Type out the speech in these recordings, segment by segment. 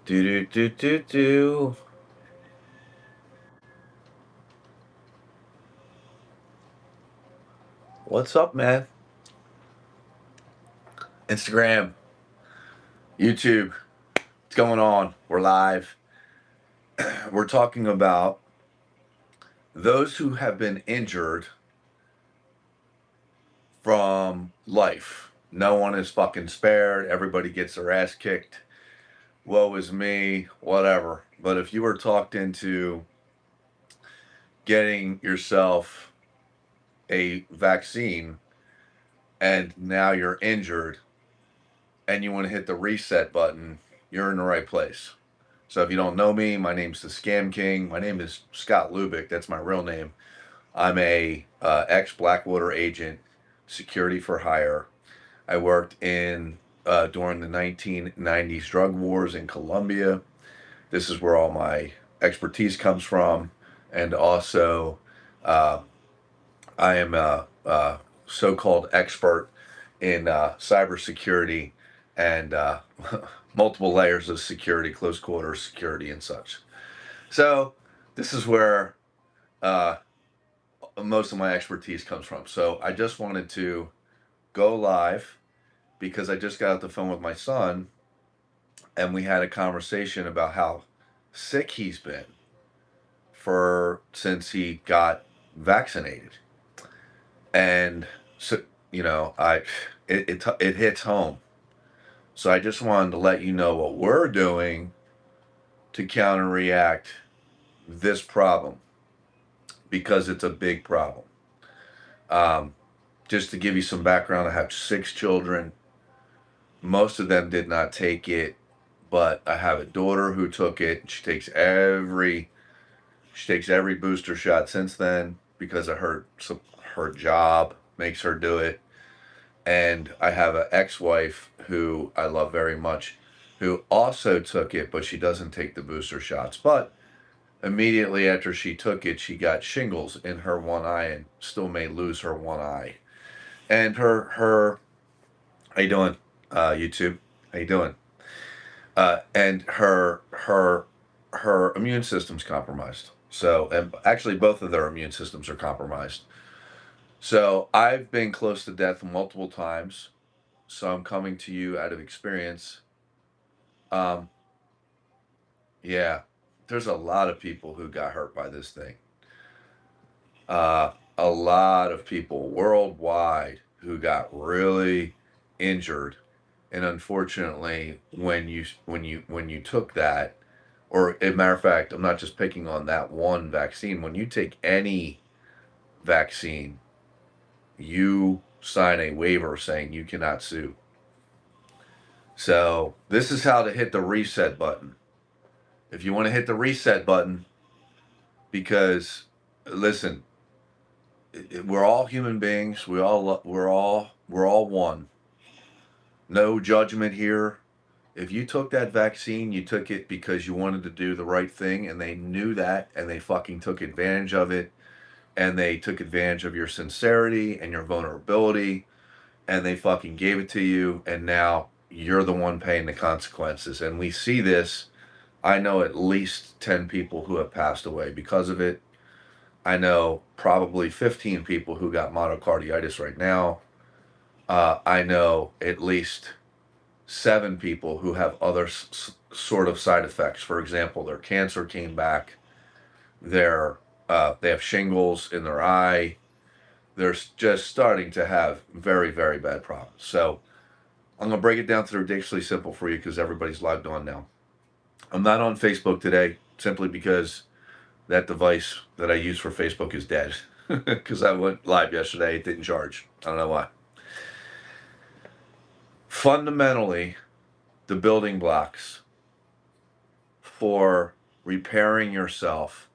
Do do do do do. What's up, man? Instagram, YouTube. What's going on? We're live. We're talking about those who have been injured from life. No one is fucking spared. Everybody gets their ass kicked. Woe is me, whatever. But if you were talked into getting yourself a vaccine and now you're injured and you want to hit the reset button, you're in the right place. So if you don't know me, my name's the Scam King. My name is Scott Lubik. That's my real name. I'm a ex-Blackwater agent, security for hire. I worked in during the 1990s drug wars in Colombia. This is where all my expertise comes from, and also uh, I am a so-called expert in cybersecurity and multiple layers of security, close quarters security, and such. So this is where uh, most of my expertise comes from. So I just wanted to go live because I just got off the phone with my son, and we had a conversation about how sick he's been for since he got vaccinated, and so it hits home. So I just wanted to let you know what we're doing to counter react this problem because it's a big problem. Um, just to give you some background, I have 6 children. Most of them did not take it, but I have a daughter who took it. She takes every booster shot since then because of her job makes her do it. And I have an ex-wife who I love very much, who also took it, but she doesn't take the booster shots. But immediately after she took it, she got shingles in her one eye and still may lose her one eye. And how you doing, YouTube? How you doing? And her immune system's compromised. So, and actually, both of their immune systems are compromised. So, I've been close to death multiple times. So, I'm coming to you out of experience. Um, yeah, there's a lot of people who got hurt by this thing. A lot of people worldwide who got really injured, and unfortunately, when you took that, or as a matter of fact, I'm not just picking on that one vaccine. When you take any vaccine, you sign a waiver saying you cannot sue. So this is how to hit the reset button. If you want to hit the reset button, because listen, we're all human beings. We're all one. No judgment here. If you took that vaccine, you took it because you wanted to do the right thing, and they knew that, and they fucking took advantage of it, and they took advantage of your sincerity and your vulnerability, and they fucking gave it to you, and now you're the one paying the consequences. And we see this. I know at least 10 people who have passed away because of it. I know probably 15 people who got myocarditis right now. I know at least 7 people who have other sort of side effects. For example, their cancer came back. They have shingles in their eye. They're just starting to have very, very bad problems. So I'm going to break it down to the ridiculously simple for you because everybody's logged on now. I'm not on Facebook today simply because that device that I use for Facebook is dead. Because I went live yesterday, it didn't charge. I don't know why. Fundamentally, the building blocks for repairing yourself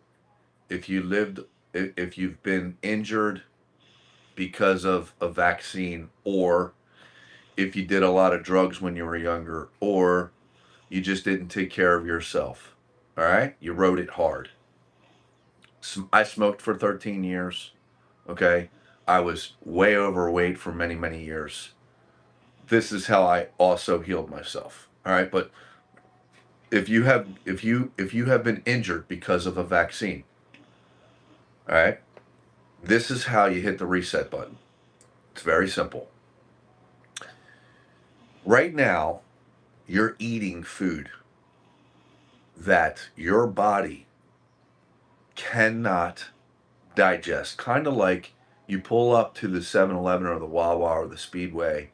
if you've been injured because of a vaccine, or if you did a lot of drugs when you were younger, or you just didn't take care of yourself. All right? You rode it hard. I smoked for 13 years. Okay? I was way overweight for many, many years. This is how I also healed myself. All right? But if you have been injured because of a vaccine, all right, this is how you hit the reset button. It's very simple. Right now, you're eating food that your body cannot digest. Kind of like you pull up to the 7-Eleven or the Wawa or the Speedway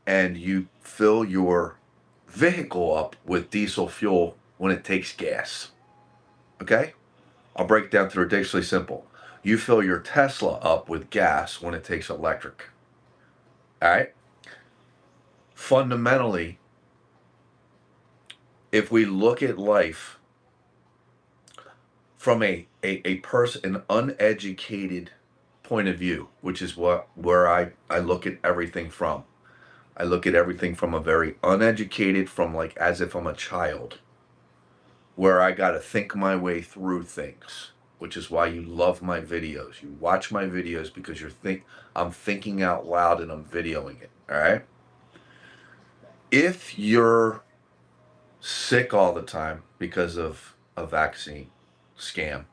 and you fill your vehicle up with diesel fuel when it takes gas. Okay? I'll break it down to ridiculously simple. You fill your Tesla up with gas when it takes electric. All right? Fundamentally, if we look at life from a person, an uneducated point of view, which is where I look at everything from. I look at everything from a very uneducated, from like as if I'm a child, where I got to think my way through things, which is why you love my videos. You watch my videos because I'm thinking out loud and I'm videoing it. All right. If you're sick all the time because of a vaccine scam,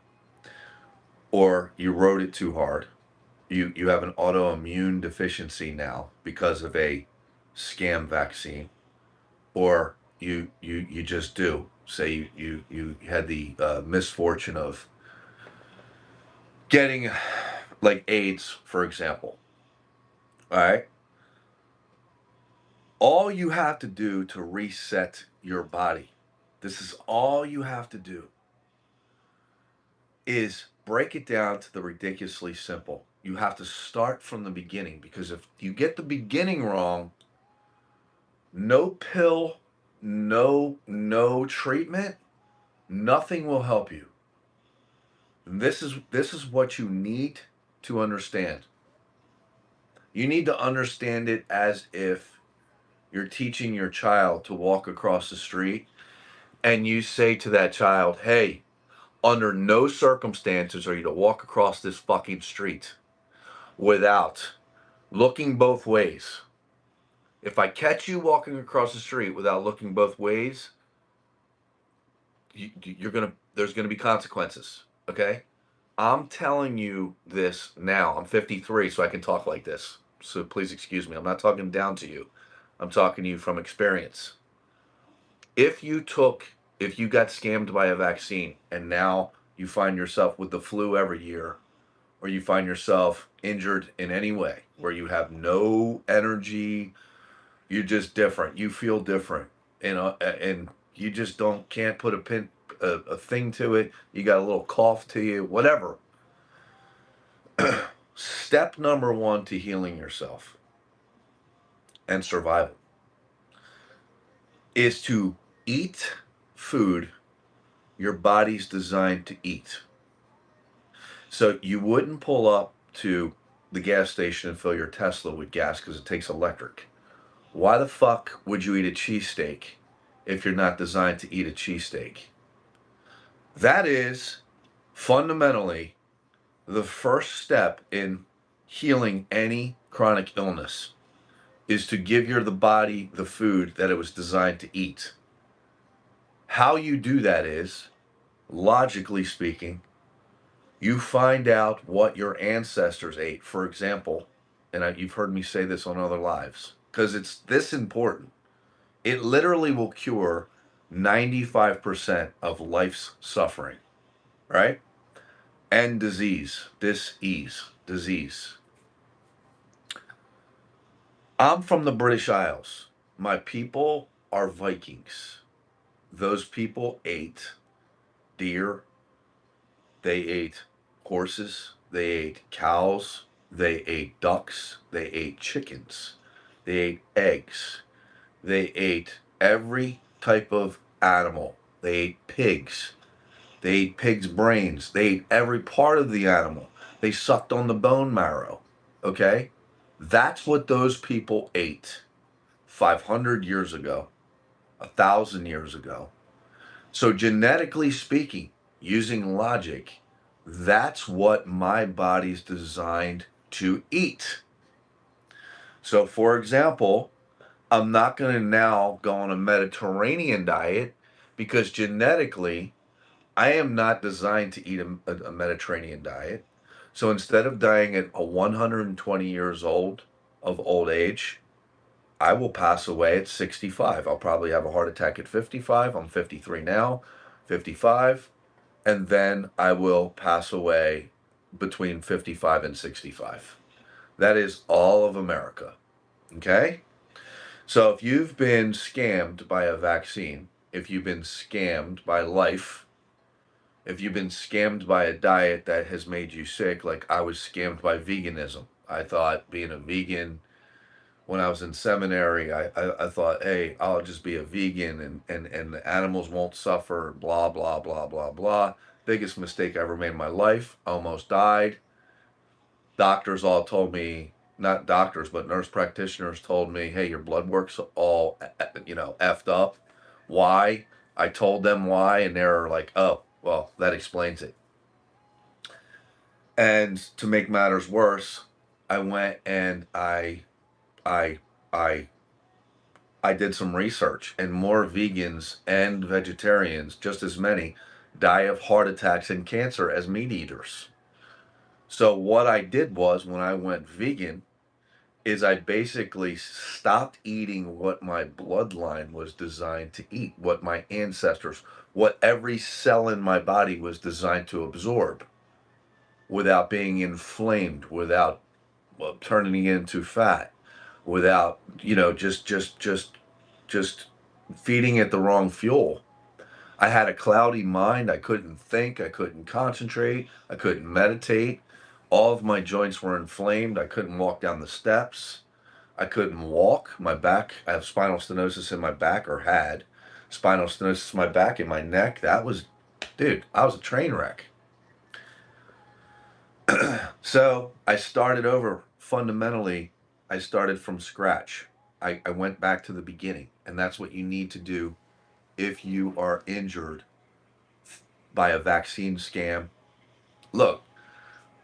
or you wrote it too hard, you have an autoimmune deficiency now because of a scam vaccine, or you just do say you had the misfortune of getting like AIDS, for example. All right, all you have to do to reset your body, this is all you have to do, is break it down to the ridiculously simple. You have to start from the beginning, because if you get the beginning wrong, no pill, no treatment, nothing will help you. This is what you need to understand. You need to understand it as if you're teaching your child to walk across the street and you say to that child, "Hey, under no circumstances are you to walk across this fucking street without looking both ways. If I catch you walking across the street without looking both ways, there's gonna be consequences." Okay? I'm telling you this now. I'm 53, so I can talk like this. So please excuse me. I'm not talking down to you. I'm talking to you from experience. If you got scammed by a vaccine and now you find yourself with the flu every year, or you find yourself injured in any way where you have no energy, you're just different, you feel different, and you just can't put a thing to it, you got a little cough to you, whatever. Step number one to healing yourself and survival is to eat food your body's designed to eat. So you wouldn't pull up to the gas station and fill your Tesla with gas because it takes electric. Why the fuck would you eat a cheesesteak if you're not designed to eat a cheesesteak? That is fundamentally the first step in healing any chronic illness, is to give the body the food that it was designed to eat. How you do that is, logically speaking, you find out what your ancestors ate, for example, and you've heard me say this on other lives, because it's this important. It literally will cure 95% of life's suffering, right? And disease. I'm from the British Isles. My people are Vikings. Those people ate deer, they ate horses, they ate cows, they ate ducks, they ate chickens, they ate eggs, they ate every type of animal. They ate pigs. They ate pigs' brains. They ate every part of the animal. They sucked on the bone marrow. Okay? That's what those people ate 500 years ago, 1,000 years ago. So, genetically speaking, using logic, that's what my body's designed to eat. So, for example, I'm not going to now go on a Mediterranean diet because genetically, I am not designed to eat a Mediterranean diet. So instead of dying at a 120 years old of old age, I will pass away at 65. I'll probably have a heart attack at 55. I'm 53 now, 55. And then I will pass away between 55 and 65. That is all of America. Okay? So if you've been scammed by a vaccine, if you've been scammed by life, if you've been scammed by a diet that has made you sick, like I was scammed by veganism. I thought being a vegan when I was in seminary, I thought, hey, I'll just be a vegan and the animals won't suffer, blah, blah, blah, blah, blah. Biggest mistake I ever made in my life. Almost died. Doctors all told me, not doctors, but nurse practitioners told me, hey, your blood work's all, effed up. Why? I told them why, and they were like, oh, well, that explains it. And to make matters worse, I went and I I I did some research, and more vegans and vegetarians, just as many, die of heart attacks and cancer as meat eaters. So what I did was when I went vegan is I basically stopped eating what my bloodline was designed to eat, what my ancestors, what every cell in my body was designed to absorb without being inflamed, without turning it into fat, without just feeding it the wrong fuel. I had a cloudy mind. I couldn't think. I couldn't concentrate. I couldn't meditate. All of my joints were inflamed. I couldn't walk down the steps. I couldn't walk. My back, I have spinal stenosis in my back, or had spinal stenosis in my back, in my neck. That was, dude, I was a train wreck. So I started over fundamentally. I started from scratch. I went back to the beginning. And that's what you need to do if you are injured by a vaccine scam. Look,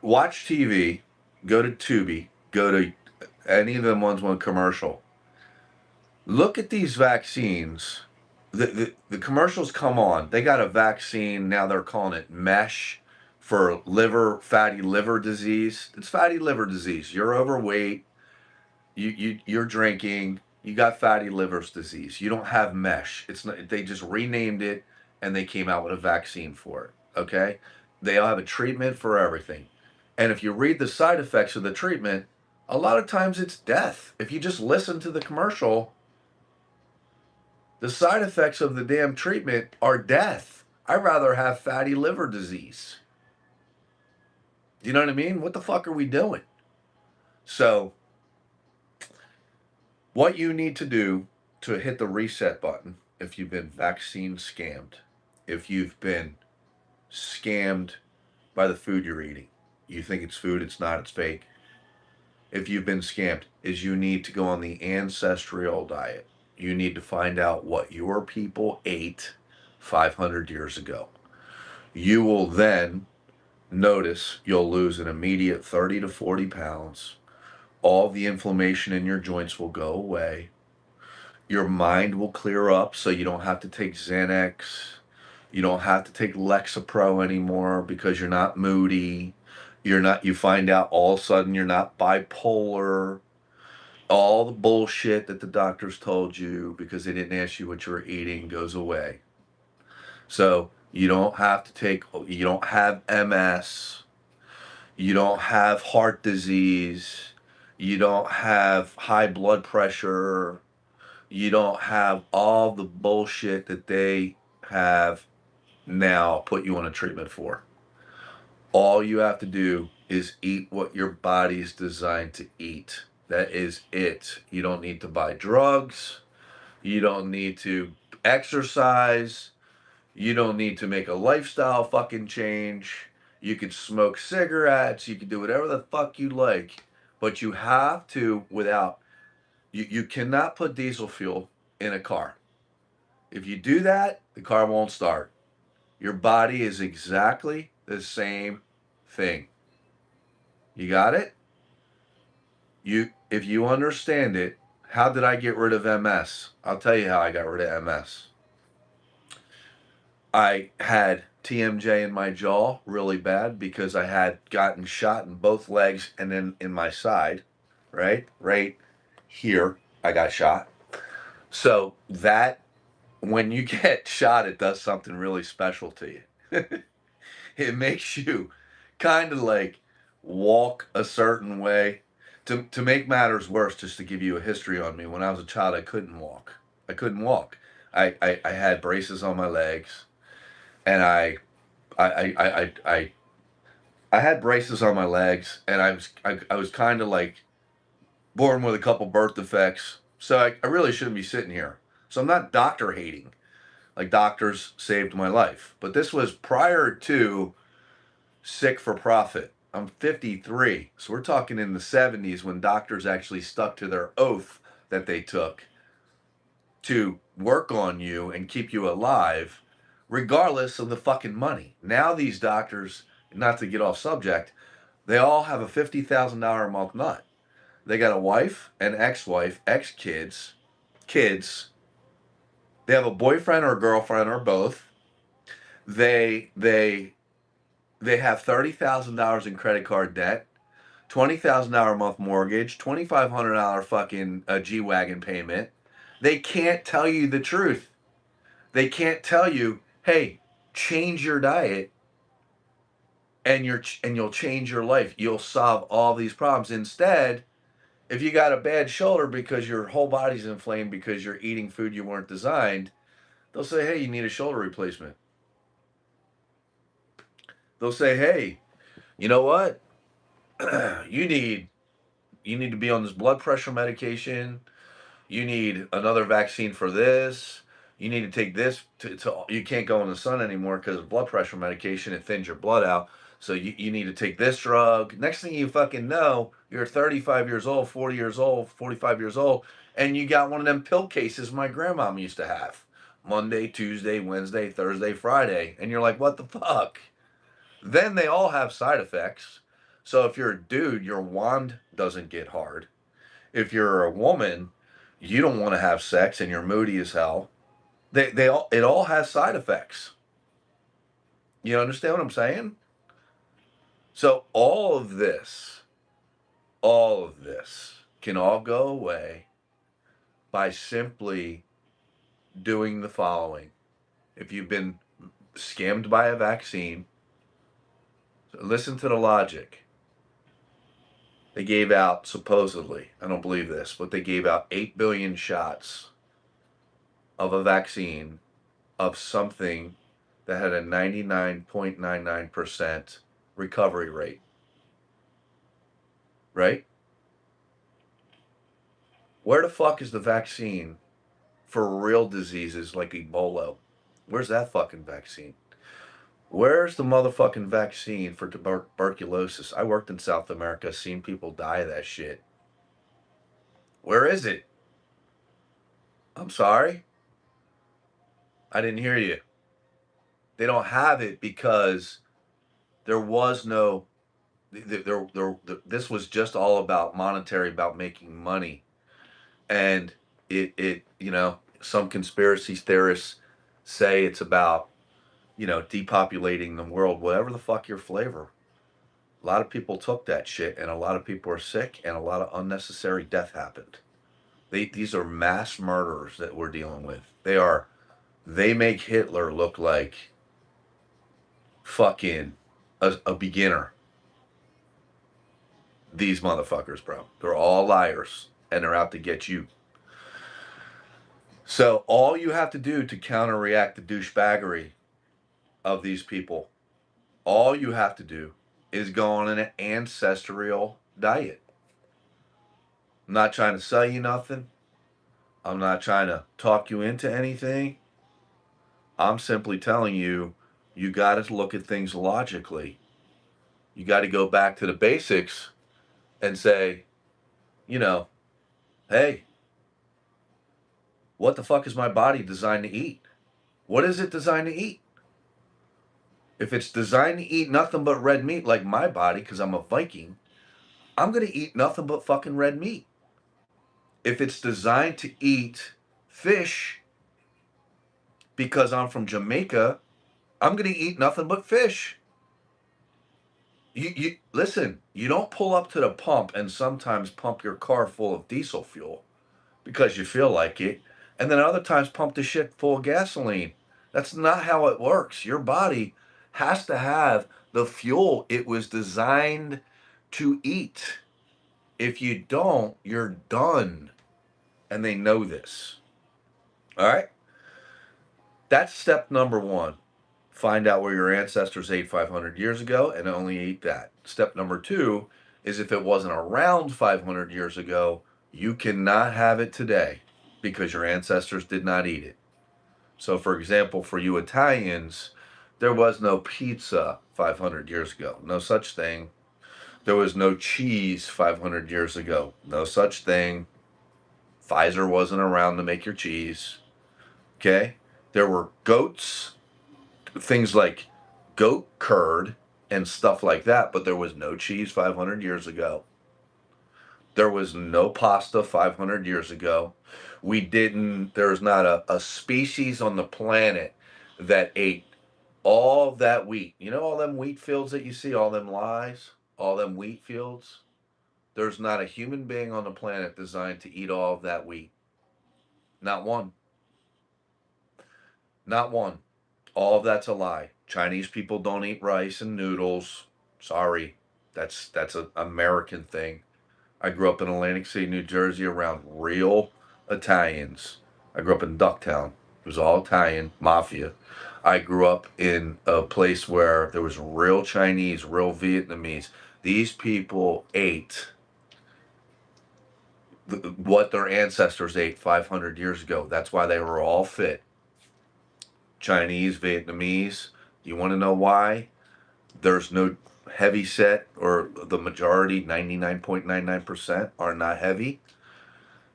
watch TV, go to Tubi, go to any of them ones with commercial. Look at these vaccines. The commercials come on. They got a vaccine, now they're calling it mesh for fatty liver disease. It's fatty liver disease. You're overweight, you're drinking, you got fatty liver disease. You don't have mesh. It's not, they just renamed it and they came out with a vaccine for it. Okay? They all have a treatment for everything. And if you read the side effects of the treatment, a lot of times it's death. If you just listen to the commercial, the side effects of the damn treatment are death. I'd rather have fatty liver disease. You know what I mean? What the fuck are we doing? So, what you need to do to hit the reset button if you've been vaccine scammed, if you've been scammed by the food you're eating, you think it's food, it's not, it's fake. If you've been scammed, is you need to go on the ancestral diet. You need to find out what your people ate 500 years ago. You will then notice you'll lose an immediate 30 to 40 pounds. All the inflammation in your joints will go away. Your mind will clear up so you don't have to take Xanax. You don't have to take Lexapro anymore because you're not moody. You find out all of a sudden you're not bipolar. All the bullshit that the doctors told you because they didn't ask you what you were eating goes away. So you don't have MS. You don't have heart disease. You don't have high blood pressure. You don't have all the bullshit that they have now put you on a treatment for. All you have to do is eat what your body's designed to eat. That is it. You don't need to buy drugs. You don't need to exercise. You don't need to make a lifestyle fucking change. You can smoke cigarettes. You can do whatever the fuck you like. But you have to, you cannot put diesel fuel in a car. If you do that, the car won't start. Your body is exactly the same thing. You got it? If you understand it, how did I get rid of MS? I'll tell you how I got rid of MS. I had TMJ in my jaw really bad because I had gotten shot in both legs and then in my side, right? Right here, I got shot. So that, when you get shot, it does something really special to you. It makes you kind of like walk a certain way. To make matters worse, just to give you a history on me, when I was a child, I couldn't walk. I couldn't walk. I had braces on my legs, and I I I I I, I had braces on my legs, and I was kind of like born with a couple birth defects. So I really shouldn't be sitting here. So I'm not doctor hating. Like, doctors saved my life, but this was prior to sick for profit. I'm 53, so we're talking in the 70s when doctors actually stuck to their oath that they took to work on you and keep you alive, regardless of the fucking money. Now these doctors, not to get off subject, they all have a $50,000 a month nut. They got a wife, an ex-wife, ex-kids, kids. They have a boyfriend or a girlfriend or both. They they they have $30,000 in credit card debt, $20,000 a month mortgage, $2,500 fucking G-Wagon payment. They can't tell you the truth. They can't tell you, hey, change your diet and you'll change your life. You'll solve all these problems. Instead, if you got a bad shoulder because your whole body's inflamed because you're eating food you weren't designed, they'll say, hey, you need a shoulder replacement. They'll say, hey, you know what? you need you need to be on this blood pressure medication. You need another vaccine for this. You need to take this you can't go in the sun anymore because of blood pressure medication. It thins your blood out. So you need to take this drug. Next thing you fucking know, you're 35 years old, 40 years old, 45 years old, and you got one of them pill cases my grandmom used to have. Monday, Tuesday, Wednesday, Thursday, Friday. And you're like, what the fuck? Then they all have side effects. So if you're a dude, your wand doesn't get hard. If you're a woman, you don't want to have sex and you're moody as hell. They all, it all has side effects. You understand what I'm saying? So all of this can all go away by simply doing the following. If you've been scammed by a vaccine, listen to the logic. They gave out, supposedly, I don't believe this, but they gave out 8 billion shots of a vaccine of something that had a 99.99% recovery rate. Right? Where the fuck is the vaccine for real diseases like Ebola? Where's that fucking vaccine? Where's the motherfucking vaccine for tuberculosis? I worked in South America, seen people die of that shit. Where is it? I'm sorry. I didn't hear you. They don't have it because there was no this was just all about monetary, about making money. And some conspiracy theorists say it's about, depopulating the world, whatever the fuck your flavor. A lot of people took that shit, and a lot of people are sick, and a lot of unnecessary death happened. These are mass murderers that we're dealing with. They make Hitler look like fucking a beginner. These motherfuckers, bro. They're all liars, and they're out to get you. So all you have to do to counteract the douchebaggery of these people, all you have to do is go on an ancestral diet. I'm not trying to sell you nothing. I'm not trying to talk you into anything. I'm simply telling you, you got to look at things logically. You got to go back to the basics and say, hey, what the fuck is my body designed to eat? What is it designed to eat? If it's designed to eat nothing but red meat like my body, because I'm a Viking, I'm going to eat nothing but fucking red meat. If it's designed to eat fish because I'm from Jamaica I'm going to eat nothing but fish. You listen, you don't pull up to the pump and sometimes pump your car full of diesel fuel because you feel like it, and then other times pump the shit full of gasoline. That's not how it works. Your body has to have the fuel it was designed to eat. If you don't, you're done. And they know this. All right? That's step number one. Find out where your ancestors ate 500 years ago and only eat that. Step number two is if it wasn't around 500 years ago, you cannot have it today because your ancestors did not eat it. So, for example, for you Italians, there was no pizza 500 years ago. No such thing. There was no cheese 500 years ago. No such thing. Pfizer wasn't around to make your cheese. Okay? There were goats, things like goat curd and stuff like that, but there was no cheese 500 years ago. There was no pasta 500 years ago. There's not a species on the planet that ate all that wheat. You know, all them wheat fields that you see, all them lies, all them wheat fields? There's not a human being on the planet designed to eat all of that wheat. Not one. Not one. All of that's a lie. Chinese people don't eat rice and noodles. Sorry. That's an American thing. I grew up in Atlantic City, New Jersey, around real Italians. I grew up in Ducktown. It was all Italian, mafia. I grew up in a place where there was real Chinese, real Vietnamese. These people ate what their ancestors ate 500 years ago. That's why they were all fit. Chinese, Vietnamese. You want to know why? There's no heavy set, or the majority, 99.99%, are not heavy.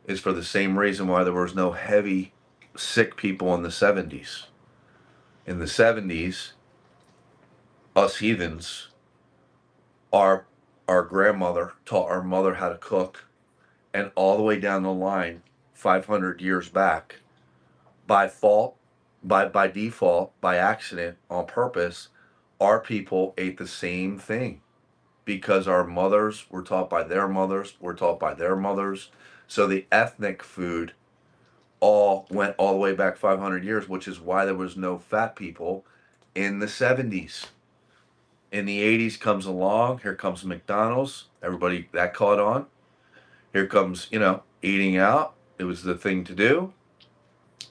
Is for the same reason why there was no heavy sick people in the 70s. In the 70s, us heathens, our grandmother taught our mother how to cook, and all the way down the line, 500 years back, by fault, by default, by accident, on purpose, our people ate the same thing because our mothers were taught by their mothers, were taught by their mothers. So the ethnic food all went all the way back 500 years, which is why there was no fat people in the 70s. In the 80s comes along, here comes McDonald's, everybody that caught on. Here comes, eating out. It was the thing to do.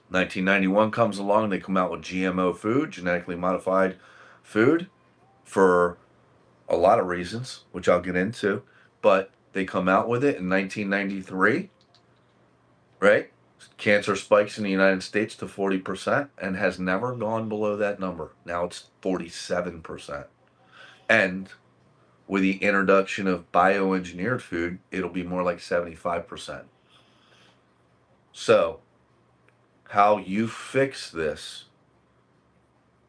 1991 comes along, they come out with GMO food, genetically modified food, for a lot of reasons, which I'll get into. But they come out with it in 1993, right? Cancer spikes in the United States to 40% and has never gone below that number. Now it's 47%. And with the introduction of bioengineered food, it'll be more like 75%. So, how you fix this,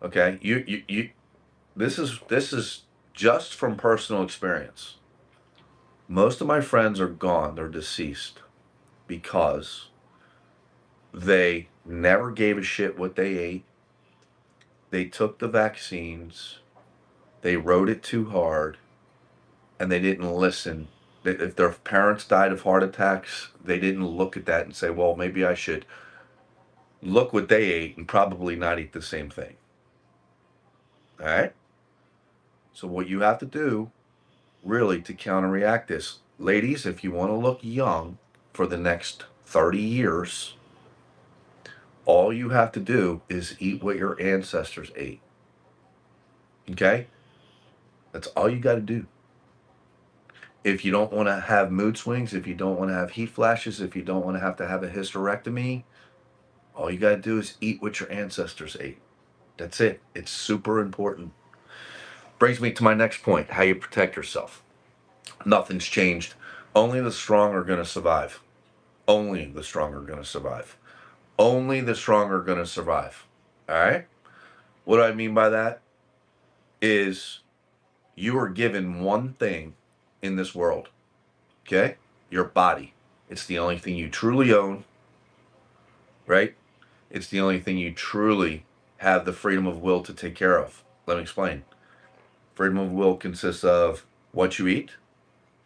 okay? This is just from personal experience. Most of my friends are gone, they're deceased, because they never gave a shit what they ate. They took the vaccines, they rode it too hard, and they didn't listen. If their parents died of heart attacks, they didn't look at that and say, well, maybe I should look what they ate and probably not eat the same thing. All right? So what you have to do, really, to counteract this, ladies, if you want to look young for the next 30 years, all you have to do is eat what your ancestors ate. Okay? That's all you got to do. If you don't want to have mood swings, if you don't want to have heat flashes, if you don't want to have a hysterectomy, all you got to do is eat what your ancestors ate. That's it. It's super important. Brings me to my next point, how you protect yourself. Nothing's changed. Only the strong are going to survive. Only the strong are going to survive. Only the strong are going to survive. All right? What do I mean by that? Is you are given one thing in this world. Okay? Your body. It's the only thing you truly own. Right? It's the only thing you truly have the freedom of will to take care of. Let me explain. Freedom of will consists of what you eat,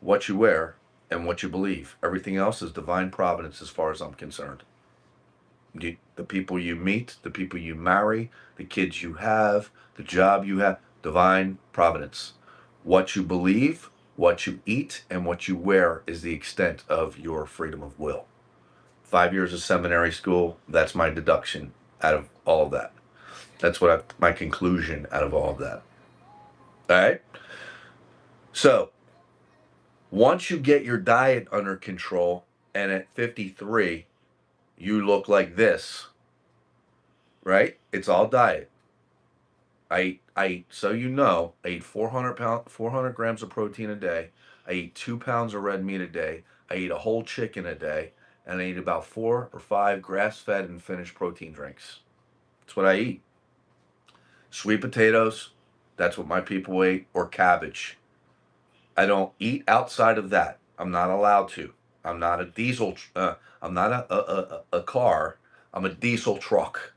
what you wear, and what you believe. Everything else is divine providence as far as I'm concerned. The people you meet, the people you marry, the kids you have, the job you have, divine providence. What you believe, what you eat, and what you wear is the extent of your freedom of will. 5 years of seminary school, that's my deduction out of all of that. That's my conclusion out of all of that. All right? So, once you get your diet under control, and at 53, you look like this, right? It's all diet. So you know, I eat 400 grams of protein a day. I eat 2 pounds of red meat a day. I eat a whole chicken a day, and I eat about 4 or 5 grass-fed and finished protein drinks. That's what I eat. Sweet potatoes, that's what my people ate, or cabbage. I don't eat outside of that. I'm not allowed to. I'm not a diesel. I'm not a car. I'm a diesel truck.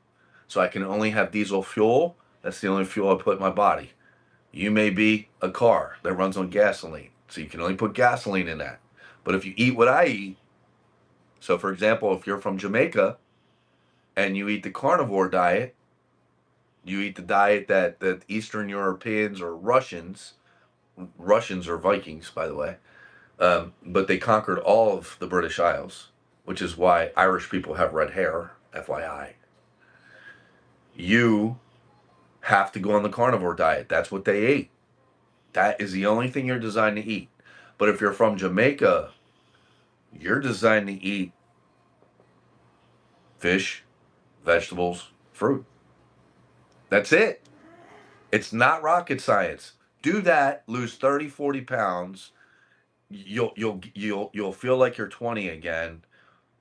So I can only have diesel fuel. That's the only fuel I put in my body. You may be a car that runs on gasoline. So you can only put gasoline in that. But if you eat what I eat, so for example, if you're from Jamaica and you eat the carnivore diet, you eat the diet that Eastern Europeans or Russians are Vikings, by the way, but they conquered all of the British Isles, which is why Irish people have red hair, FYI. You have to go on the carnivore diet. That's what they ate. That is the only thing you're designed to eat. But if you're from Jamaica, you're designed to eat fish, vegetables, fruit. That's it. It's not rocket science. Do that, lose 30, 40 pounds. You'll feel like you're 20 again.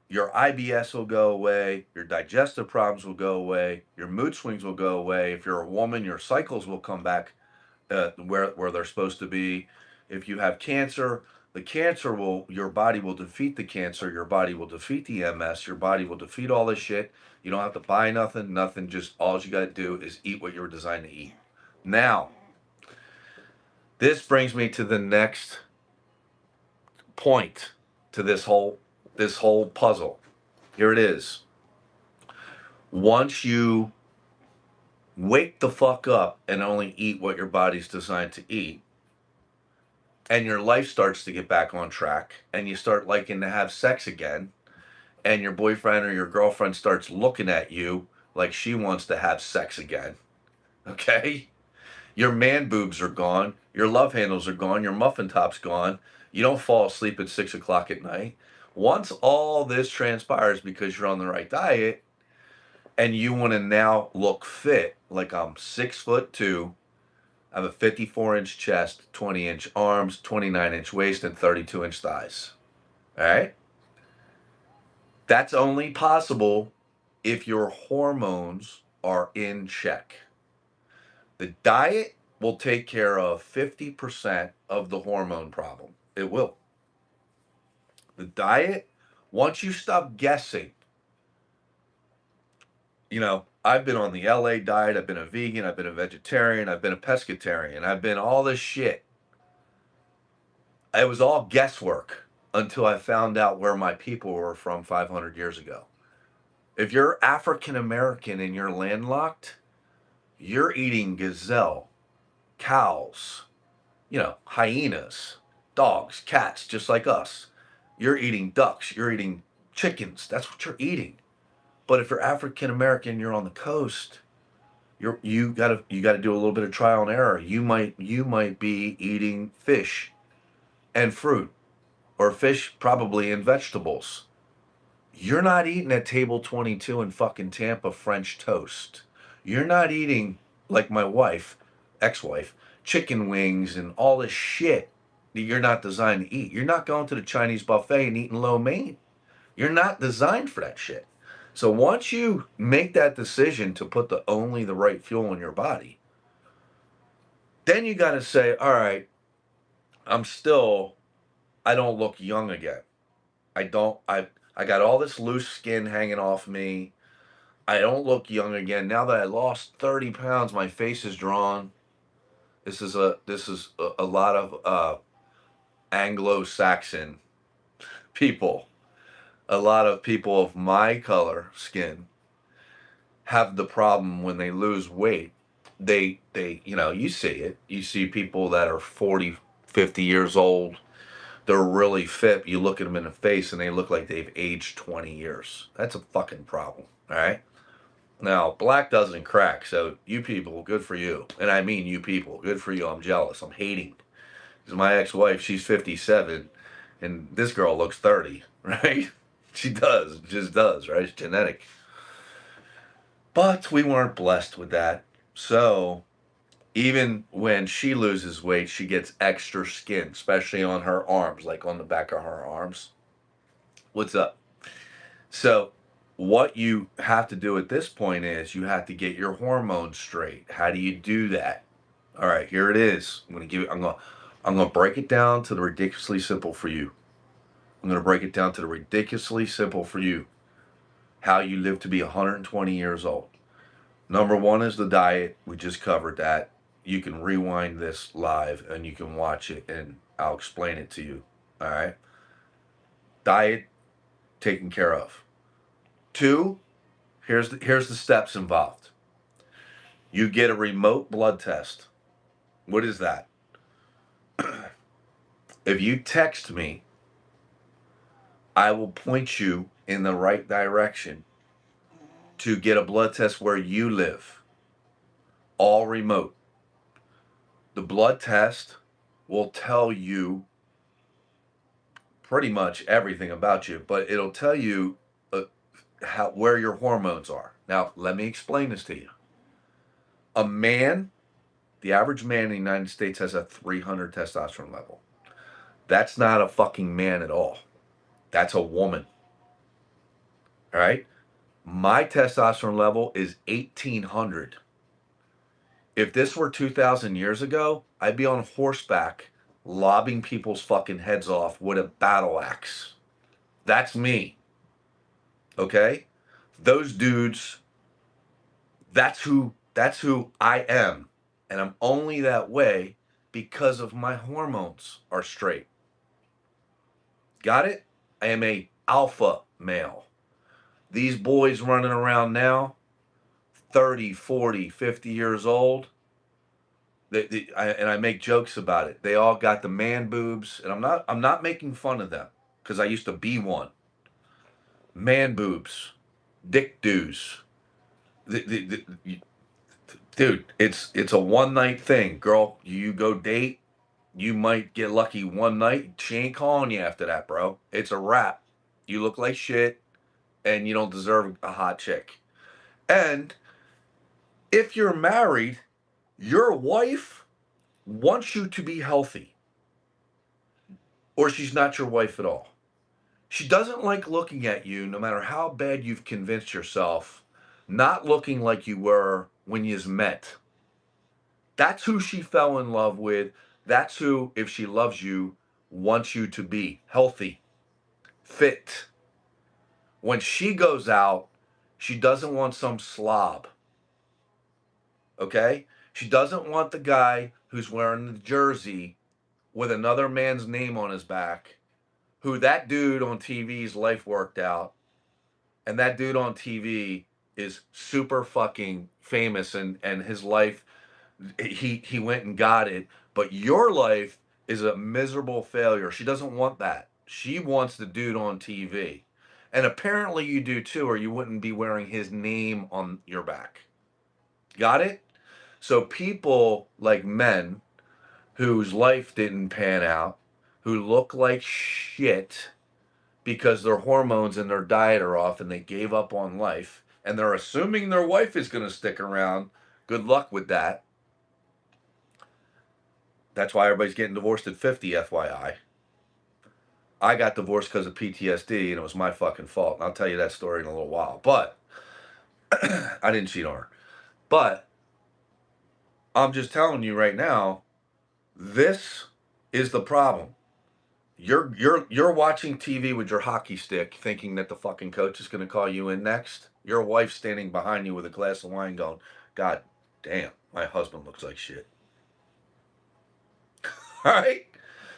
Your IBS will go away, your digestive problems will go away, your mood swings will go away. If you're a woman, your cycles will come back where they're supposed to be. If you have cancer, your body will defeat the cancer, your body will defeat the MS, your body will defeat all this shit. You don't have to buy nothing, just all you got to do is eat what you were designed to eat. Now, this brings me to the next point to this whole puzzle. Here it is. Once you wake the fuck up and only eat what your body's designed to eat, and your life starts to get back on track, and you start liking to have sex again, and your boyfriend or your girlfriend starts looking at you like she wants to have sex again, okay? Your man boobs are gone, your love handles are gone, your muffin top's gone, you don't fall asleep at 6 o'clock at night. Once all this transpires because you're on the right diet, and you want to now look fit, like I'm 6'2", I have a 54-inch chest, 20-inch arms, 29-inch waist, and 32-inch thighs. All right? That's only possible if your hormones are in check. The diet will take care of 50% of the hormone problem. It will. The diet, once you stop guessing, I've been on the LA diet, I've been a vegan, I've been a vegetarian, I've been a pescatarian, I've been all this shit. It was all guesswork until I found out where my people were from 500 years ago. If you're African American and you're landlocked, you're eating gazelle, cows, hyenas, dogs, cats, just like us. You're eating ducks, you're eating chickens. That's what you're eating. But if you're African American, you're on the coast, you gotta do a little bit of trial and error. You might be eating fish and fruit, or fish probably and vegetables. You're not eating at table 22 in fucking Tampa French toast. You're not eating, like my wife, ex-wife, chicken wings and all this shit that you're not designed to eat. You're not going to the Chinese buffet and eating lo mein. You're not designed for that shit. So once you make that decision to put only the right fuel in your body, then you got to say, all right, I don't look young again. I got all this loose skin hanging off me. I don't look young again. Now that I lost 30 pounds, my face is drawn. This is a lot of Anglo-Saxon people. A lot of people of my color skin have the problem when they lose weight. They you see it. You see people that are 40, 50 years old. They're really fit. You look at them in the face and they look like they've aged 20 years. That's a fucking problem. All right. Now, black doesn't crack. So you people, good for you. And I mean you people, good for you. I'm jealous. I'm hating. Because my ex-wife, she's 57 and this girl looks 30, right? She does. Just does, right? It's genetic. But we weren't blessed with that. So even when she loses weight, she gets extra skin, especially on her arms, like on the back of her arms. What's up? So what you have to do at this point is you have to get your hormones straight. How do you do that? All right, here it is. I'm gonna break it down to the ridiculously simple for you. I'm gonna break it down to the ridiculously simple for you. How you live to be 120 years old. Number one is the diet. We just covered that. You can rewind this live and you can watch it and I'll explain it to you. All right. Diet taken care of. Two, here's the steps involved. You get a remote blood test. What is that? If you text me, I will point you in the right direction to get a blood test where you live. All remote. The blood test will tell you pretty much everything about you, but it'll tell you where your hormones are. Now, let me explain this to you. A man, the average man in the United States has a 300 testosterone level. That's not a fucking man at all. That's a woman. All right? My testosterone level is 1800. If this were 2,000 years ago, I'd be on horseback lobbing people's fucking heads off with a battle axe. That's me. Okay? Those dudes, that's who I am. And I'm only that way because of my hormones are straight. Got it? I am a alpha male. These boys running around now, 30, 40, 50 years old, and I make jokes about it. They all got the man boobs, and I'm not making fun of them because I used to be one. Man boobs, dick doos. Dude, it's a one night thing, girl. You go date, you might get lucky one night. She ain't calling you after that, bro. It's a wrap. You look like shit, and you don't deserve a hot chick. And if you're married, your wife wants you to be healthy, or she's not your wife at all. She doesn't like looking at you, no matter how bad you've convinced yourself, not looking like you were when yous met. That's who she fell in love with. That's who, if she loves you, wants you to be healthy, fit. When she goes out, she doesn't want some slob. Okay? She doesn't want the guy who's wearing the jersey with another man's name on his back, who that dude on TV's life worked out, and that dude on TV is super fucking famous and his life he went and got it, but your life is a miserable failure. She doesn't want that. She wants the dude on TV. And apparently you do too, or you wouldn't be wearing his name on your back. Got it? So people like men whose life didn't pan out, who look like shit because their hormones and their diet are off and they gave up on life, and they're assuming their wife is going to stick around. Good luck with that. That's why everybody's getting divorced at 50, FYI. I got divorced because of PTSD, and it was my fucking fault. And I'll tell you that story in a little while. But I didn't cheat on her. But I'm just telling you right now, this is the problem. You're watching TV with your hockey stick, thinking that the fucking coach is going to call you in next. Your wife standing behind you with a glass of wine going, God damn, my husband looks like shit. All right?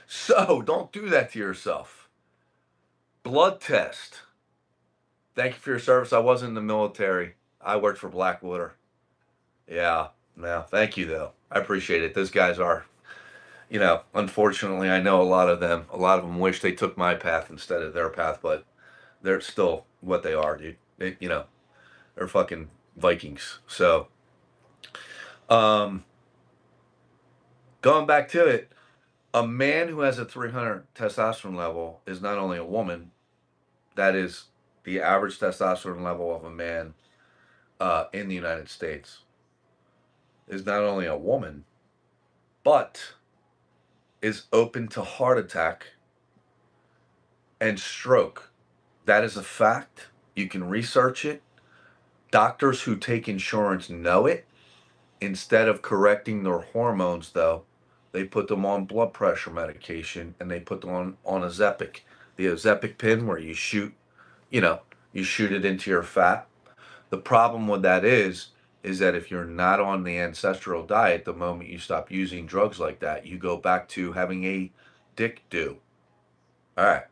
So don't do that to yourself. Blood test. Thank you for your service. I wasn't in the military. I worked for Blackwater. Yeah. No, thank you, though. I appreciate it. Those guys are, unfortunately, I know a lot of them. A lot of them wish they took my path instead of their path, but they're still what they are, dude. They're fucking Vikings. So, um, going back to it, a man who has a 300 testosterone level is not only a woman, that is the average testosterone level of a man in the United States, is not only a woman, but is open to heart attack and stroke. That is a fact. You can research it. Doctors who take insurance know it. Instead of correcting their hormones, though, they put them on blood pressure medication and they put them on a Zepic. The Zepic pin where you know, you shoot it into your fat. The problem with that is that if you're not on the ancestral diet, the moment you stop using drugs like that, you go back to having a dick do. All right.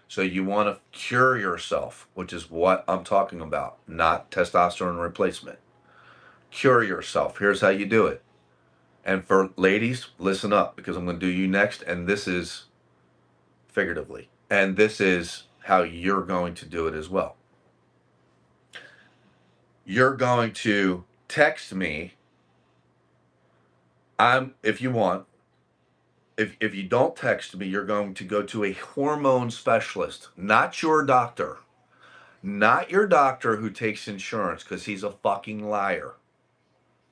So you want to cure yourself, which is what I'm talking about, not testosterone replacement. Cure yourself. Here's how you do it. And for ladies, listen up because I'm going to do you next. And this is figuratively. And this is how you're going to do it as well. You're going to text me. If you want, if you don't text me, you're going to go to a hormone specialist, not your doctor. Not your doctor who takes insurance because he's a fucking liar.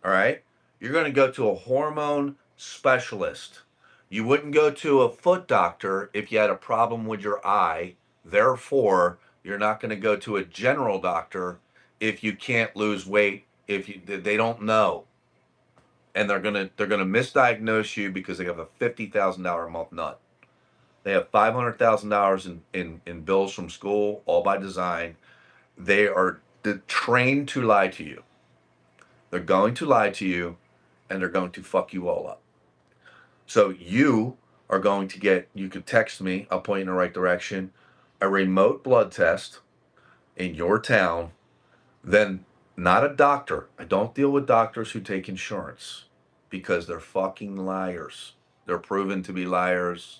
All right? You're going to go to a hormone specialist. You wouldn't go to a foot doctor if you had a problem with your eye. Therefore, you're not going to go to a general doctor if you can't lose weight, they don't know. And they're gonna misdiagnose you because they have a $50,000 a month nut. They have $500,000 in bills from school, all by design. They are trained to lie to you. They're going to lie to you, and they're going to fuck you all up. So you are going to get, you could text me, I'll point you in the right direction, a remote blood test in your town, then not a doctor. I don't deal with doctors who take insurance because they're fucking liars. They're proven to be liars.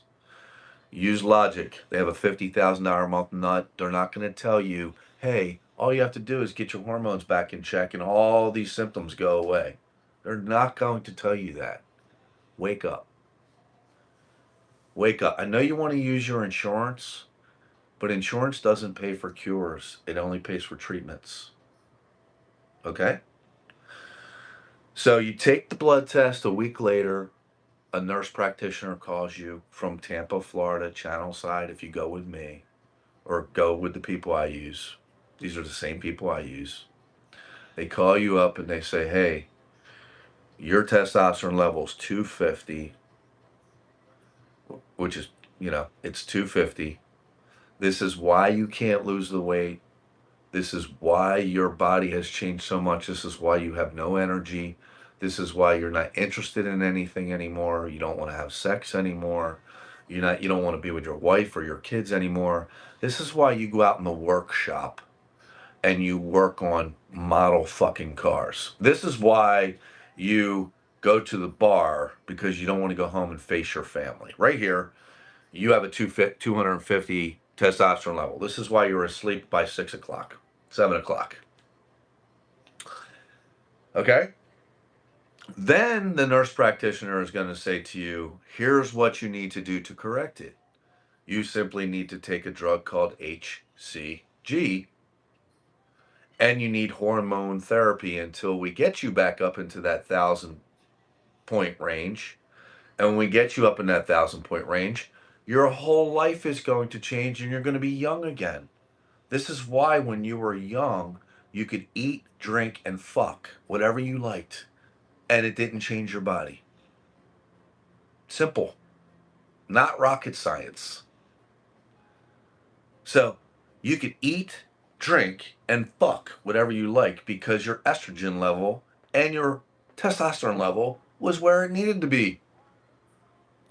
Use logic. They have a $50,000 a month nut. They're not going to tell you, hey, all you have to do is get your hormones back in check and all these symptoms go away. They're not going to tell you that. Wake up. Wake up. I know you want to use your insurance, but insurance doesn't pay for cures. It only pays for treatments. Okay? So you take the blood test a week later. A nurse practitioner calls you from Tampa, Florida, Channel Side, if you go with me, or go with the people I use. These are the same people I use. They call you up and they say, hey, your testosterone level is 250, which is, it's 250. This is why you can't lose the weight. This is why your body has changed so much. This is why you have no energy. This is why you're not interested in anything anymore. You don't want to have sex anymore. You don't want to be with your wife or your kids anymore. This is why you go out in the workshop and you work on model fucking cars. This is why you go to the bar because you don't want to go home and face your family. Right here, you have a 250 testosterone level. This is why you're asleep by 6 o'clock, 7 o'clock. Okay? Then the nurse practitioner is going to say to you, here's what you need to do to correct it. You simply need to take a drug called HCG, and you need hormone therapy until we get you back up into that 1,000-point range. And when we get you up in that 1,000-point range, your whole life is going to change and you're going to be young again. This is why when you were young, you could eat, drink, and fuck whatever you liked, and it didn't change your body. Simple. Not rocket science. So you could eat, drink, and fuck whatever you like because your estrogen level and your testosterone level was where it needed to be.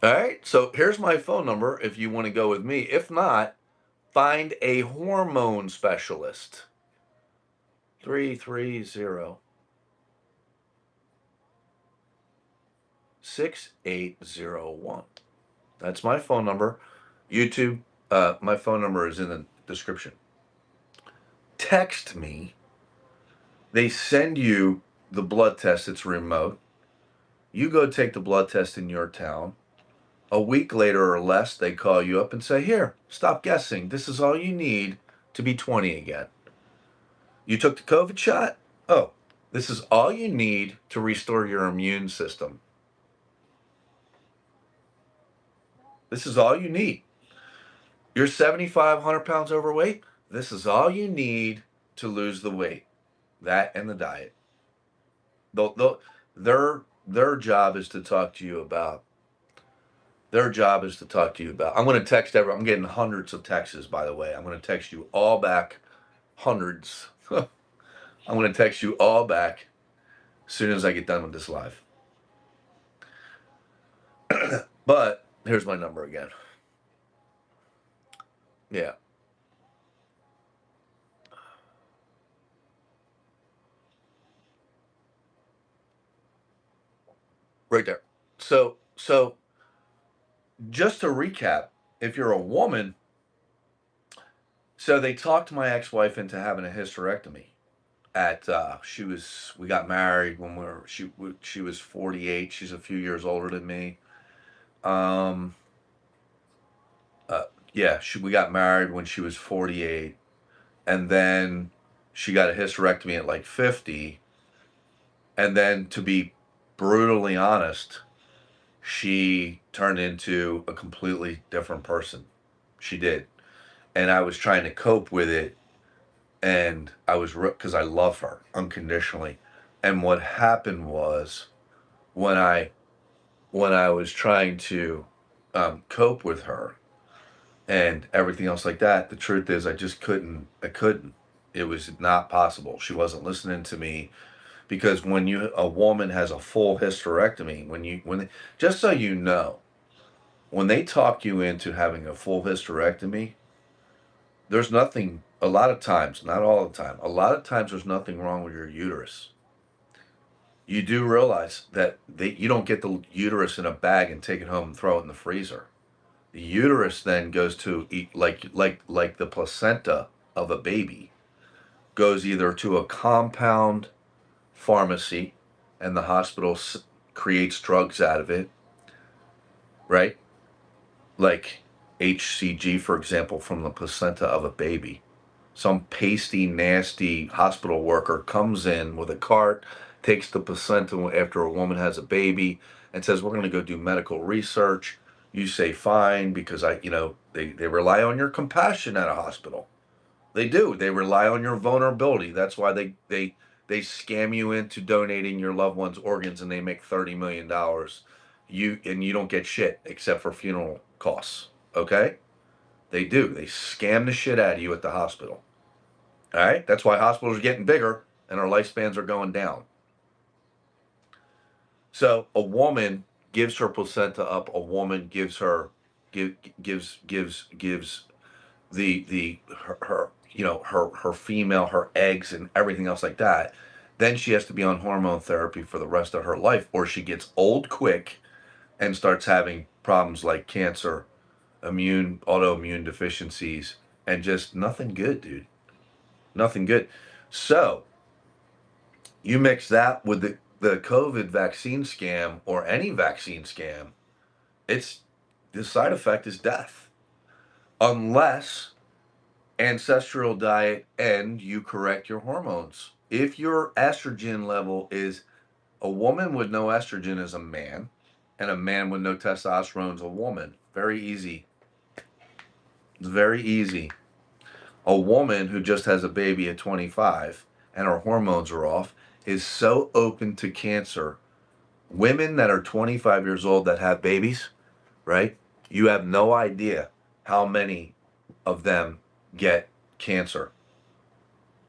All right, so here's my phone number if you want to go with me. If not, find a hormone specialist. 330-6801. That's my phone number. YouTube, my phone number is in the description. Text me. They send you the blood test. It's remote. You go take the blood test in your town. A week later or less, they call you up and say, here, stop guessing. This is all you need to be 20 again. You took the COVID shot? Oh, this is all you need to restore your immune system. This is all you need. You're 7,500 pounds overweight? This is all you need to lose the weight. That and the diet. Their job is to talk to you about. Their job is to talk to you about. I'm going to text everyone. I'm getting hundreds of texts, by the way. I'm going to text you all back. Hundreds. I'm going to text you all back as soon as I get done with this live. But here's my number again. Yeah. Right there. So just to recap, if you're a woman, so they talked my ex-wife into having a hysterectomy. We got married when she was 48. She's a few years older than me. We got married when she was 48, and then she got a hysterectomy at like 50. And then, to be brutally honest, she turned into a completely different person. She did. And I was trying to cope with it, and I was, because I love her unconditionally. And what happened was, when I was trying to cope with her and everything else like that, the truth is I just couldn't. It was not possible. She wasn't listening to me. Because when a woman has a full hysterectomy, just so you know, when they talk you into having a full hysterectomy, there's nothing, a lot of times, not all the time, a lot of times there's nothing wrong with your uterus. You do realize that you don't get the uterus in a bag and take it home and throw it in the freezer. The uterus then goes to eat like the placenta of a baby, goes either to a compound pharmacy, and the hospital creates drugs out of it, right? Like HCG, for example, from the placenta of a baby. Some pasty, nasty hospital worker comes in with a cart, takes the placenta after a woman has a baby, and says, we're going to go do medical research. You say fine, because they rely on your compassion at a hospital. They do. They rely on your vulnerability. That's why they scam you into donating your loved one's organs, and they make $30 million. You don't get shit except for funeral costs. Okay? They do. They scam the shit out of you at the hospital. All right? That's why hospitals are getting bigger and our lifespans are going down. So a woman gives her placenta up. A woman gives her her female, her eggs and everything else like that. Then she has to be on hormone therapy for the rest of her life, or she gets old quick and starts having problems like cancer, autoimmune deficiencies, and just nothing good, dude. Nothing good. So you mix that with the COVID vaccine scam, or any vaccine scam, the side effect is death. Unless ancestral diet and you correct your hormones. If your estrogen level is, a woman with no estrogen is a man, and a man with no testosterone is a woman. Very easy. It's very easy. A woman who just has a baby at 25 and her hormones are off is so open to cancer. Women that are 25 years old that have babies, right? You have no idea how many of them get cancer.